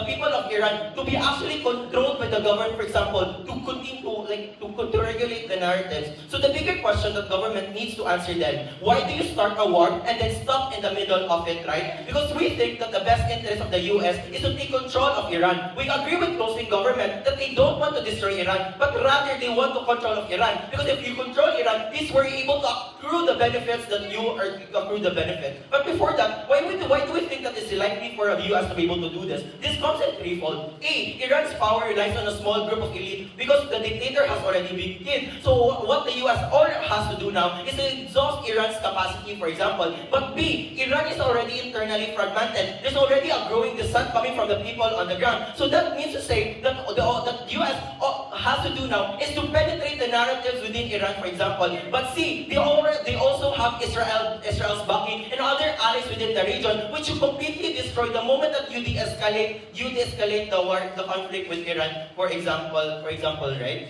Speaker 8: people of Iran to be actually controlled by the government, for example, to continue to regulate the narratives. So the bigger question that government needs to answer then, why do you start a war and then stop in the middle of it, right? Because we think that the best interest of the US is to take control of Iran. We agree with closing government that they don't want to destroy Iran, but rather they want to control of Iran. Because if you control Iran, this where you're able to accrue the benefits that you are accrue the benefit. But before that, why do we think that it's likely for the US to be able to do this? This comes in threefold. A, Iran's power relies on a small group of elite because the dictator has already been killed. So what the US all has to do now is to exhaust Iran's capacity, for example. But B, Iran is already internally fragmented. There's already a growing dissent coming from the people on the ground. So that means to say that the US has to do now is to penetrate the narratives within Iran, for example. But C, they also have Israel's backing and other allies within the region, which you completely destroy the moment that you de-escalate the war, the conflict with Iran, for example, right?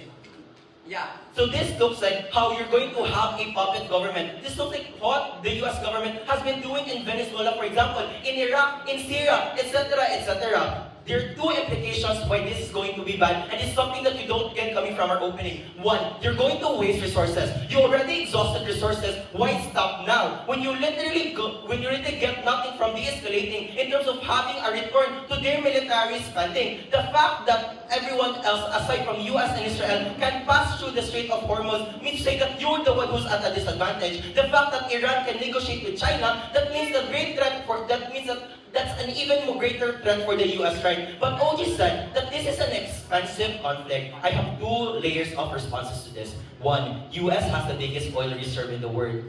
Speaker 8: Yeah. So this looks like how you're going to have a puppet government. This looks like what the US government has been doing in Venezuela, for example, in Iraq, in Syria, etc., etc. There are two implications why this is going to be bad, and it's something that you don't get coming from our opening. One, you're going to waste resources. You already exhausted resources. Why stop now? When you literally get nothing from de-escalating in terms of having a return to their military spending. The fact that everyone else, aside from US and Israel, can pass through the Strait of Hormuz means to say that you're the one who's at a disadvantage. The fact that Iran can negotiate with China, that means the great threat for that means that that's an even more greater threat for the US, right? But OG said that this is an expensive conflict. I have two layers of responses to this. One, US has the biggest oil reserve in the world.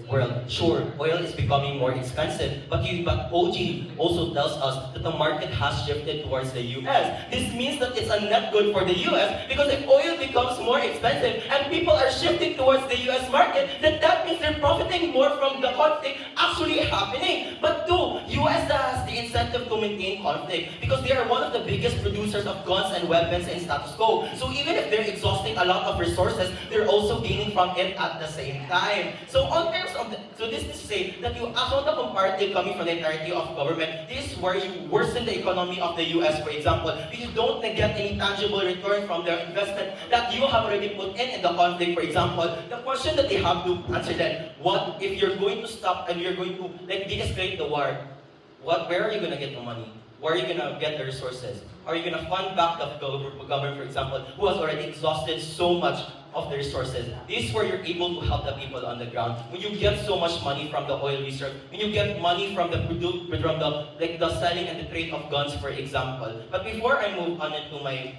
Speaker 8: Sure, oil is becoming more expensive, but OG also tells us that the market has shifted towards the US. This means that it's a net good for the US because if oil becomes more expensive and people are shifting towards the US market, then that means they're profiting more from the conflict actually happening. But two, US has the incentive to maintain conflict because they are one of the biggest producers of guns and weapons in status quo. So even if they're exhausting a lot of resources, they're also gaining from it at the same time. So on terms of so this is to say that you actually the comparative coming from the entirety of government, this is where you worsen the economy of the US, for example, because you don't get any tangible return from the investment that you have already put in the conflict, for example. The question that they have to answer then, what if you're going to stop and you're going to de-escalate the war? Where are you going to get the money? Where are you going to get the resources? Are you going to fund back the government, for example, who has already exhausted so much of the resources? This is where you're able to help the people on the ground. When you get so much money from the oil reserve, when you get money from the selling and the trade of guns, for example. But before I move on into my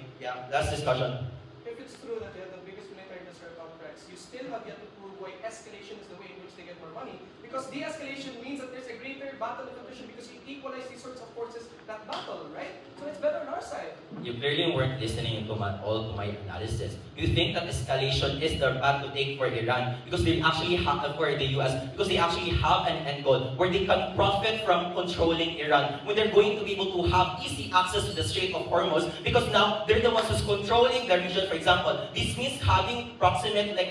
Speaker 8: last discussion.
Speaker 4: If it's true that they have the biggest military reserve contracts, you still have yet to prove why escalation is the way in which they get more money. Because de-escalation means that there's a greater battle of attrition because you equalize these sorts of forces that battle, right? So it's better on our side.
Speaker 8: You clearly weren't listening to my analysis. You think that escalation is the path to take for Iran because they actually have for the US because they actually have an end goal where they can profit from controlling Iran when they're going to be able to have easy access to the Strait of Hormuz because now they're the ones who's controlling the region, for example. This means having proximate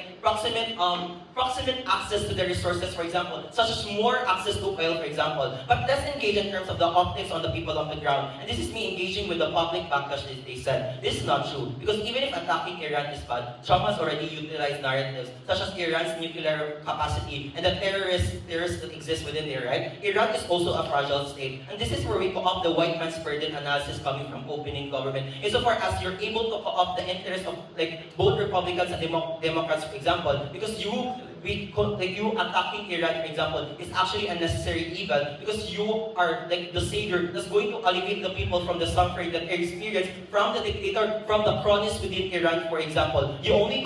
Speaker 8: access to the resources, for example, such as more access to oil, for example. But let's engage in terms of the optics on the people on the ground. And this is me engaging with the public backlash that they said. This is not true. Because even if attacking Iran is bad, Trump has already utilized narratives such as Iran's nuclear capacity and the terrorists that exist within there, right? Iran is also a fragile state. And this is where we co-opt the white man's burden analysis coming from opening government. Insofar as you're able to co-opt the interest of both Republicans and Democrats, for example, because you attacking Iran, for example, is actually a necessary evil because you are the savior that's going to alleviate the people from the suffering that they experience from the dictator, from the cronies within Iran, for example. You're only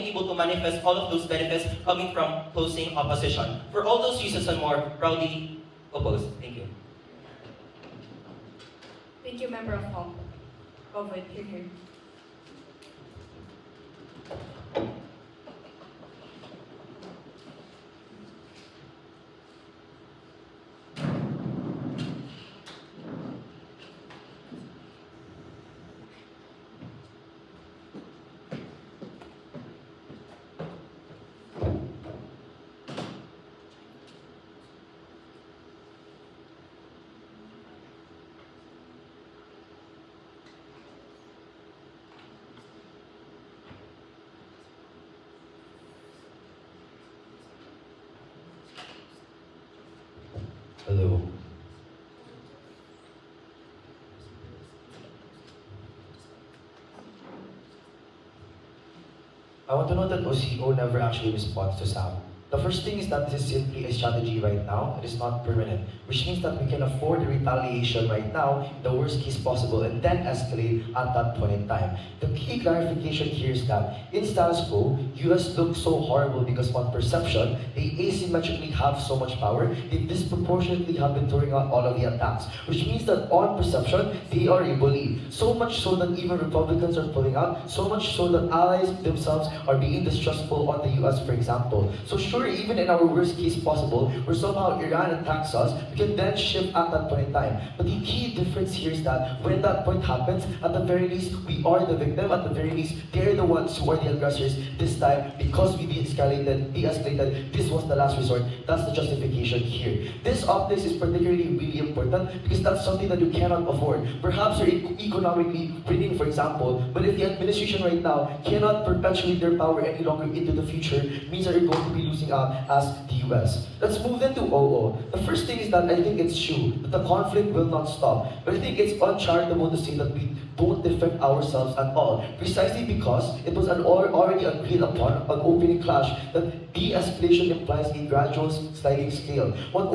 Speaker 8: able to manifest all of those benefits coming from opposing opposition. For all those reasons and more, proudly oppose. Thank you.
Speaker 2: Thank you, Member of Hong. Over here.
Speaker 9: Hello. I want to note that OCO never actually responds to Sam. The first thing is that this is simply a strategy right now. It is not permanent, which means that we can afford the retaliation right now in the worst case possible and then escalate at that point in time. The key clarification here is that in status quo, US looks so horrible because on perception, they asymmetrically have so much power, they disproportionately have been throwing out all of the attacks, which means that on perception, they are a bully. So much so that even Republicans are pulling out, so much so that allies themselves are being distrustful on the US, for example. So sure, even in our worst case possible, where somehow Iran attacks us, we can then shift at that point in time. But the key difference here is that when that point happens, at the very least, we are the victim. At the very least, they're the ones who are the aggressors this time because we de-escalated, this was the last resort. That's the justification here. This optics is particularly really important because that's something that you cannot afford. Perhaps you're economically winning, for example, but if the administration right now cannot perpetuate their power any longer into the future, it means that you're going to be losing losing out as the US. Let's move then to OO. The first thing is that I think it's true that the conflict will not stop. But I think it's uncharitable to say that we don't defend ourselves at all, precisely because it was already agreed upon an opening clash that de-escalation implies a gradual sliding scale. What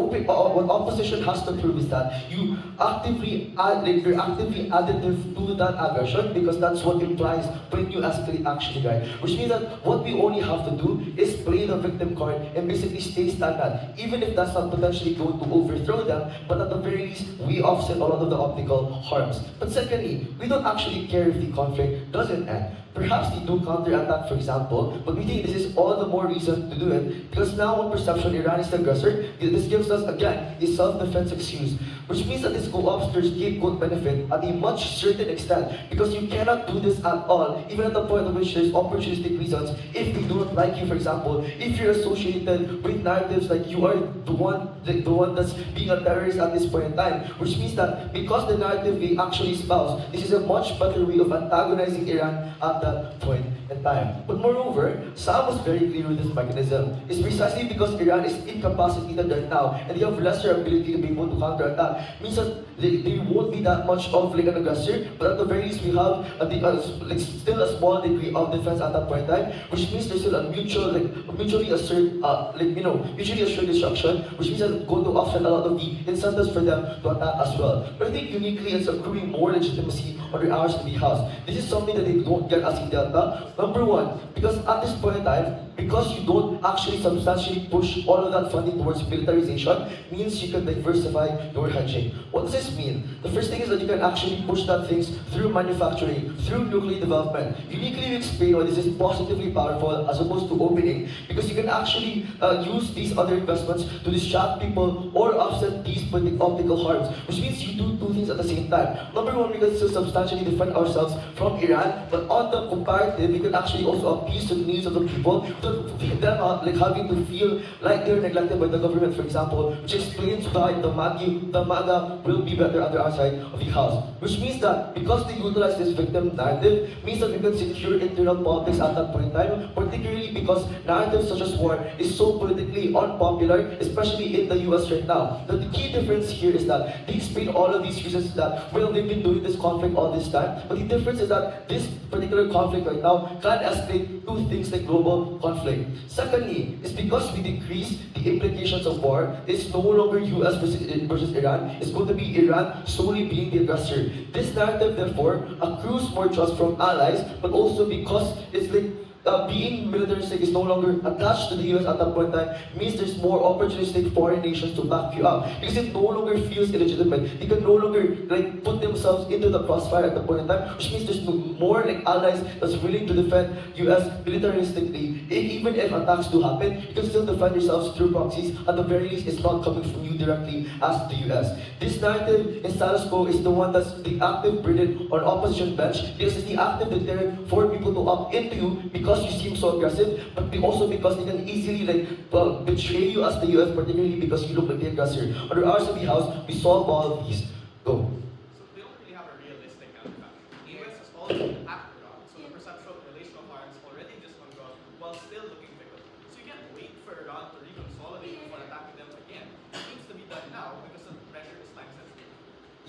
Speaker 9: opposition has to prove is that you're actively additive to that aggression, because that's what implies when you escalate actually, right? Which means that what we only have to do is play the victim card and basically stay stagnant, even if that's not potentially going to overthrow them, but at the very least, we offset a lot of the optical harms. But secondly, we don't actually care if the conflict doesn't end. Perhaps they do counterattack, for example, but we think this is all the more reason to do it, because now on perception, Iran is the aggressor. This gives us, again, a self-defense excuse, which means that this co-ops their scapegoat benefit at a much certain extent, because you cannot do this at all, even at the point at which there's opportunistic reasons. If they do not like you, for example, if you're associated with narratives like you are the one that's being a terrorist at this point in time, which means that because the narrative we actually espouse, this is a much better way of antagonizing Iran at that point in time. But moreover, Sam was very clear with this mechanism. It's precisely because Iran is incapacitated right now and they have lesser ability to be able to counterattack. Means that they won't be that much of like an aggressor, but at the very least we have still a small degree of defense at that point in time, which means there's still a mutually assured destruction, which means that it's going to offset a lot of the incentives for them to attack as well. But I think uniquely it's accruing more legitimacy on the hours in the house. This is something that they don't get as a delta. Number one, because at this point in time, because you don't actually substantially push all of that funding towards militarization, means you can diversify your hedging. What does this mean? The first thing is that you can actually push that things through manufacturing, through nuclear development. Uniquely we explain why this is positively powerful as opposed to opening, because you can actually use these other investments to distract people or offset these optical harms, which means you do two things at the same time. Number one, we can still substantially defend ourselves from Iran, but on the comparative, we can actually also appease to the needs of the people, them having to feel like they're neglected by the government, for example, which explains why the MAGA will be better on the outside of the house. Which means that because they utilize this victim narrative, means that we can secure internal politics at that point in time, particularly because narratives such as war is so politically unpopular, especially in the US right now. The key difference here is that they explain all of these reasons that, well, they've been doing this conflict all this time, but the difference is that this particular conflict right now can escalate to things like global conflict. Secondly, it's because we decrease the implications of war. It's no longer US versus Iran. It's going to be Iran solely being the aggressor. This narrative, therefore, accrues more trust from allies, but also because it's like being militaristic is no longer attached to the US at that point in time, means there's more opportunistic foreign nations to back you up, because it no longer feels illegitimate. They can no longer put themselves into the crossfire at the point in time, which means there's more allies that's willing to defend US militaristically. Even if attacks do happen, you can still defend yourselves through proxies. At the very least, it's not coming from you directly as the US. This narrative in status quo is the one that's the active burden on opposition bench, because it's the active deterrent for people to opt into you because you seem so aggressive, but also because they can easily betray you as the US, particularly because you look like the aggressor. Under ours of the house, we solve all of these. Go.
Speaker 7: So they don't really have a realistic counterfactual. The US has already acted on, so the perceptual relational harms already just on ground while still looking fickle. So you can't wait for Iran to reconsolidate before attacking them again. It needs to be done now because the pressure is time sensitive.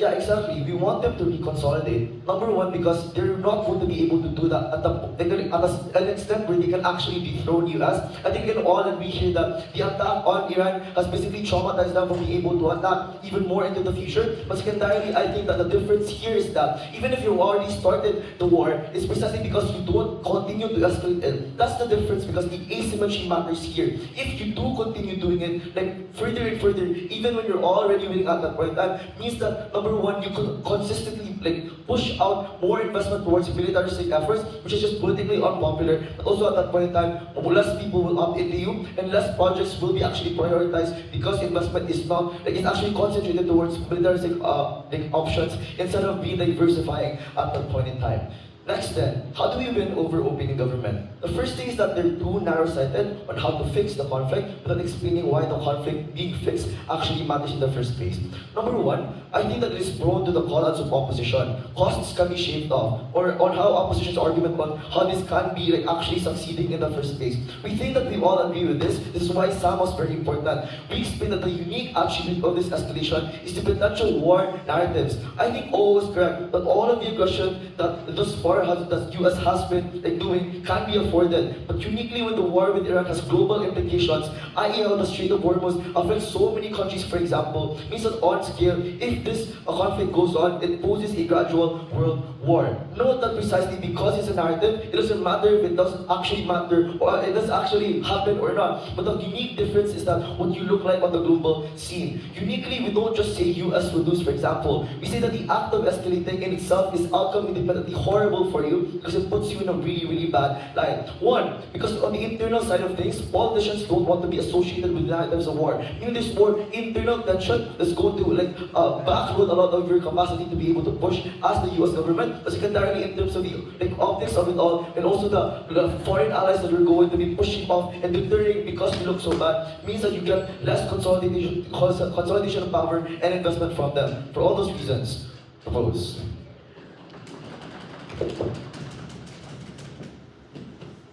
Speaker 9: Yeah, exactly. We want them to reconsolidate. Number one, because they're not going to be able to do that at an extent where they can actually dethrone US. I think we can all agree here that the attack on Iran has basically traumatized them from being able to attack even more into the future. But secondarily, I think that the difference here is that even if you've already started the war, it's precisely because you don't continue to escalate it. That's the difference, because the asymmetry matters here. If you do continue doing it, further and further, even when you're already winning at that point in time, means that number one, you could consistently push out more investment towards militaristic efforts, which is just politically unpopular. But also at that point in time, less people will opt into you, and less projects will be actually prioritized because investment is not it's actually concentrated towards militaristic options instead of being diversifying at that point in time. Next then, how do we win over opening government? The first thing is that they're too narrow-sighted on how to fix the conflict without explaining why the conflict being fixed actually matters in the first place. Number one, I think that it is prone to the call-outs of opposition. Costs can be shaved off, or on how opposition's argument on how this can be actually succeeding in the first place. We think that we all agree with this. This is why SAM was very important. We explained that the unique attribute of this escalation is the potential war narratives. I think all was correct, that all of the aggression that thus far that US has been doing can be afforded. But uniquely when the war with Iran has global implications, i.e. how the Strait of Hormuz affects so many countries, for example, means that on scale, if this conflict goes on, it poses a gradual world war. Note that precisely because it's a narrative, it doesn't matter if it doesn't actually matter or it does actually happen or not. But the unique difference is that what you look like on the global scene. Uniquely, we don't just say US will lose, for example. We say that the act of escalating in itself is outcome independently horrible for you because it puts you in a really, really bad light. One, because on the internal side of things, politicians don't want to be associated with narratives of war. Meaning there's more internal tension that's going to backload a lot of your capacity to be able to push as the US government. Secondarily, in terms of the optics of it all, and also the foreign allies that are going to be pushing off and deterring because you look so bad, means that you get less consolidation of power and investment from them. For all those reasons, propose.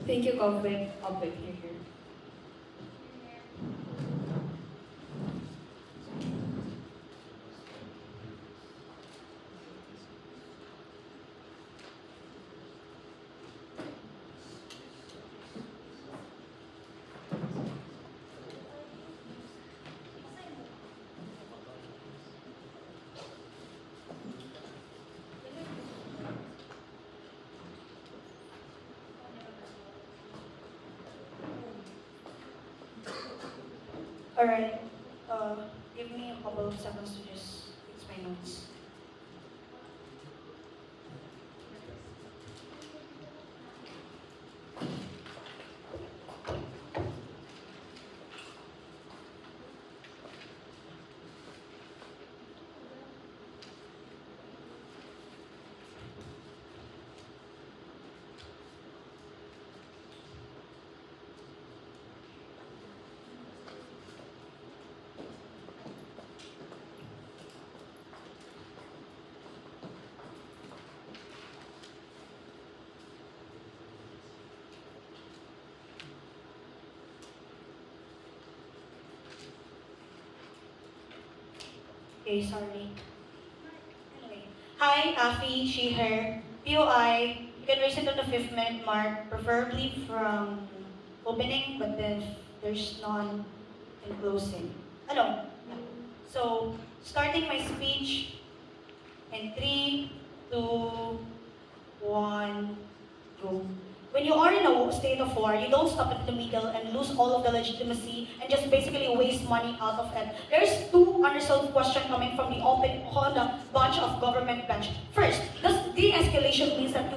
Speaker 2: Thank you, Convent. Here, here. Alright, give me a couple of seconds to just fix my notes. Okay, sorry. Anyway. Hi, Afi, she, her, POI. You can raise it to the 5th-minute mark, preferably from opening, but then there's none in closing. Ano? Yeah. So, starting my speech in 3, 2, 1, go. When you are in a state of war, you don't stop at the middle and lose all of the legitimacy and just basically waste money out of it. There's two unresolved questions coming from the open on the bunch of government bench. First, does de-escalation means that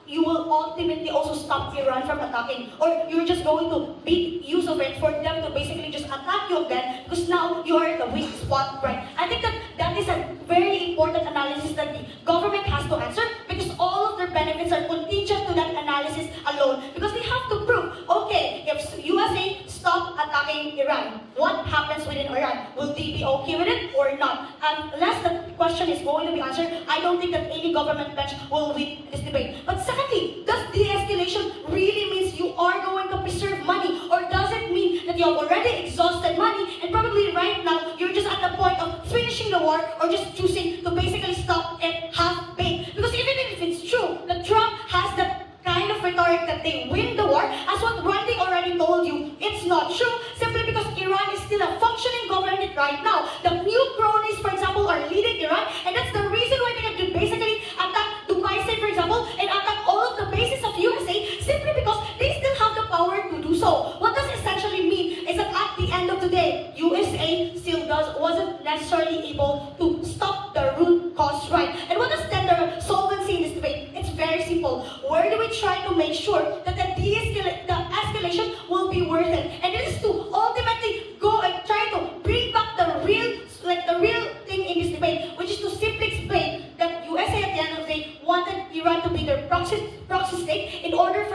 Speaker 2: you will ultimately also stop Iran from attacking, or you're just going to make use of it for them to basically just attack you again because now you are in the weak spot, right? I think that is a very important analysis that the government has to answer because all of their benefits are contingent to that analysis alone because they have to prove, okay, if USA stop attacking Iran, what happens within Iran? Will they be okay with it or not? Unless the question is going to be answered, I don't think that any government bench will win this debate. But secondly, does de-escalation really means you are going to preserve money, or does it mean that you have already exhausted money and probably right now you're just at the point of finishing the war or just choosing to basically stop it half-baked? Because even if it's true that Trump has that kind of rhetoric that they win the war, as what Randy already told you, it's not true, simply because Iran is still a functioning government right now. The new cronies, for example, are leading Iran, and that's the reason why they have to basically attack Dubai, say, for example, and attack all of the bases of USA, simply because they still have the power to do so. What does essentially mean is that at the end of the day, USA still wasn't necessarily able to stop the root cause, right? And what does then the solvency in this debate? It's very simple. Where do we try to make sure that the escalation will be worth it? And it is to ultimately go and try to bring back the real thing in this debate, which is to simply explain that USA at the end of the day wanted Iran to be their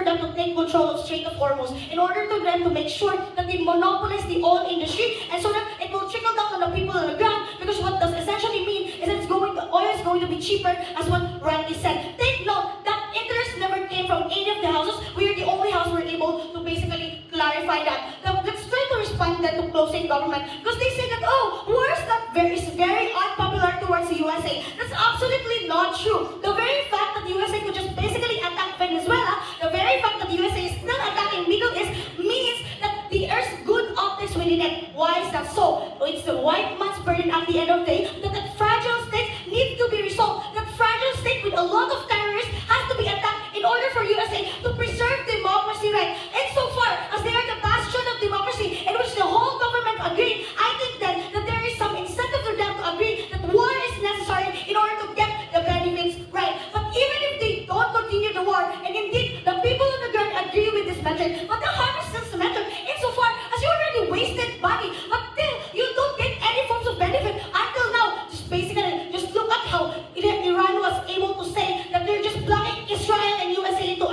Speaker 6: them to take control of Strait of Hormuz, in order for them to make sure that they monopolize the oil industry, and so that it will trickle down on the people on the ground, because what does essentially mean is that oil is going to be cheaper, as what Randy said. Take note that interest never came from any of the houses. We are the only house who were able to basically clarify that. Now, let's try to respond then to closing government, because they say that, oh, war is very unpopular towards the USA. That's absolutely not true. The very fact that the USA could just basically attack Venezuela, the very fact that the USA is still attacking Middle East, means that there's good optics within it. Why is that so? It's the white man's burden at the end of the day, that fragile state needs to be resolved. That fragile state with a lot of terrorists has to be attacked in order for USA to preserve democracy, right? And so far as they are the bastion of democracy, in which the whole government agreed, I think then that there is some incentive for them to agree that war is necessary in order to get the benefits, right? But even if they don't continue the war, and indeed the people on the ground agree with this method, but the harm is still the method insofar as you already wasted money, but still you don't get any forms of benefit until now. Just basically, just look at how Iran was able to say that they're just blocking Israel and USA into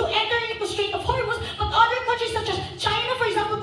Speaker 6: entering into Strait of Hormuz, but other countries such as China, for example,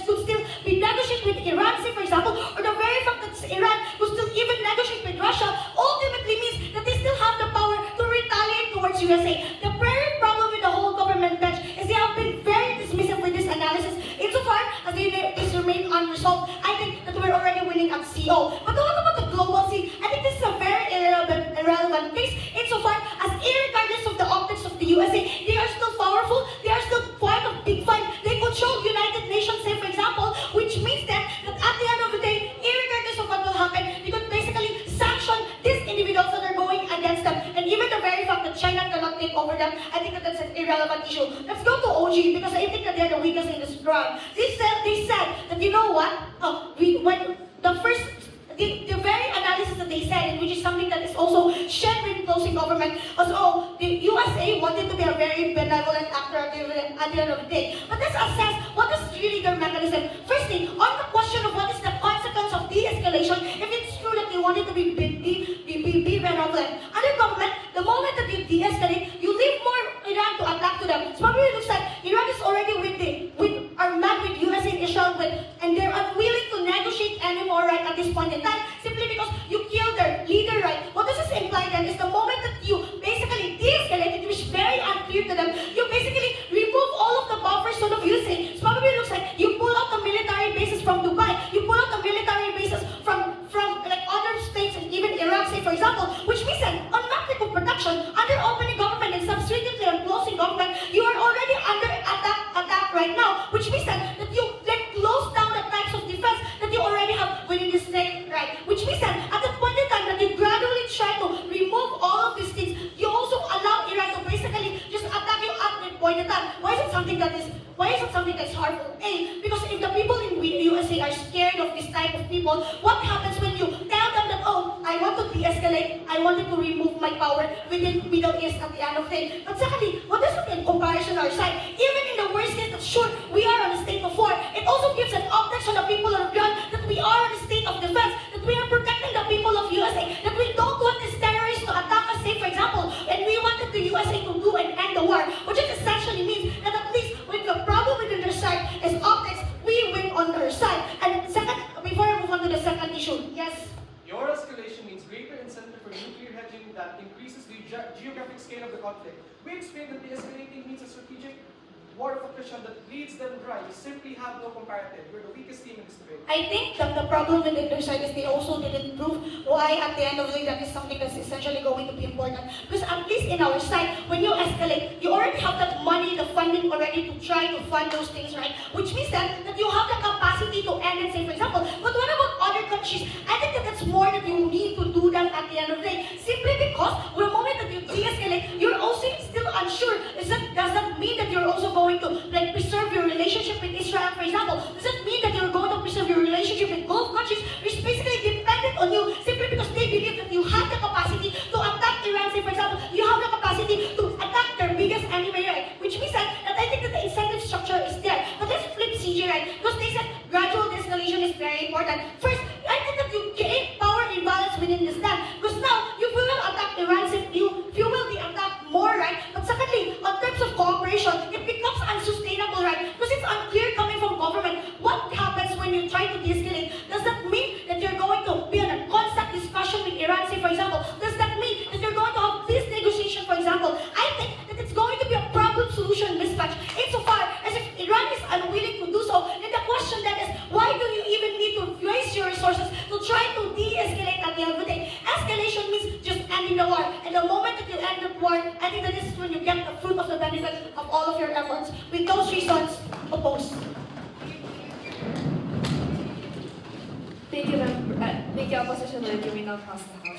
Speaker 6: could still be negotiating with Iran, say for example, or the very fact that Iran could still even negotiate with Russia, ultimately means that they still have the power to retaliate towards USA. The very problem with the whole government bench is they have been very dismissive with this analysis, insofar as this remain unresolved. I think that we're already winning at CO. But what about the global scene? I think this is a very irrelevant case, insofar as irregardless of the optics of the USA, they are still powerful, they are still part of Big Five, they control United Nations, say for example, which means that at the end of the day, irregardless of what will happen, they could basically sanction these individuals that are going against them. And even the very fact that China cannot take over them, I think that that's an irrelevant issue. Let's go to OG, because I think that they're the weakest in this round. They said that, you know what, the very analysis that they said, and which is something that is also shared with closing government, was, oh, the USA wanted to be a very benevolent actor at the end of the day. But let's assess what is really their mechanism. Firstly, on the question of what is the consequence of de-escalation, if it's true that they wanted to be benevolent. Under government, the moment that you de-escalate, you leave more Iran to attack to them. It probably looks like Iran is already are mad with US and Israel, and they're unwilling to negotiate anymore right at this point in time, simply because you killed their leader, right? What does this imply then is the moment that you basically de-escalate, it was very unclear to them, you basically remove all of the buffer zone of USA. It probably looks like you pull out the military bases from Dubai, you pull out the military bases from like other states and even Iraq, say for example, which means that on metric of production, under opening government and subsequently on closing government, you are already under attack right now, which means that you then close down the types of defense that you already have within the state, right? Which means that at that point in time that you gradually try to remove all of these things, you also allow Iran to basically just attack you at that point in time. Why is it something that's harmful? A, because if the people in the USA are scared of this type of people, what happens when you tell them that, oh, I want to de-escalate, I wanted to remove my power within Middle East at the end of the day. But secondly, what does it in comparison our side? Even in the worst case that sure, we are on a state of war, it also gives an optics on the people on the ground that we are in a state of defense, that we are protecting the people of USA, that we don't want these terrorists to attack us, say for example, and we wanted the USA to do and end the war, which it essentially means that at least when the problem within their side is optics, we win on their side. And second, before I move on to the second issue, yes?
Speaker 4: Your escalation means greater incentive for nuclear hedging that increases the geographic scale of the conflict. We explained that de-escalating means a strategic war of attrition that leads them dry. You simply have no comparative. You're the weakest team in this debate.
Speaker 6: I think that the problem with their side is they also didn't prove why at the end of the day that is something that's essentially going to be important. Because at least in our side, when you escalate, you already have that money, the funding already to try to fund those things, right? Which means that you have the capacity to end it, say for example. But what about other countries? I think that that's more that you need to do that at the end of the day. Simply because the moment that you de-escalate, you're also still unsure. Does that mean that you're also going to preserve your relationship with Israel, for example? Does that mean that you're going to preserve your relationship with Gulf countries, which is basically dependent on you simply because they believe that you have the capacity to attack Iran, say for example, you have the capacity to attack their biggest enemy, right? Which means that I think that the incentive structure is there. But let's flip CG, right? Because they said gradual de-escalation is very important. First, I think that you create power imbalance within this land. Because now, you will attack Iran, you fuel the attack more, right? But secondly, on terms of cooperation, I think that it's going to be a problem-solution mismatch insofar as if Iran is unwilling to do so, then the question then is, why do you even need to waste your resources to try to de-escalate at the end of the day? Escalation means just ending the war. And the moment that you end the war, I think that this is when you get the fruit of the benefit of all of your efforts. With those reasons, opposed.
Speaker 10: Thank you, Opposition Leader. You may now pass the House.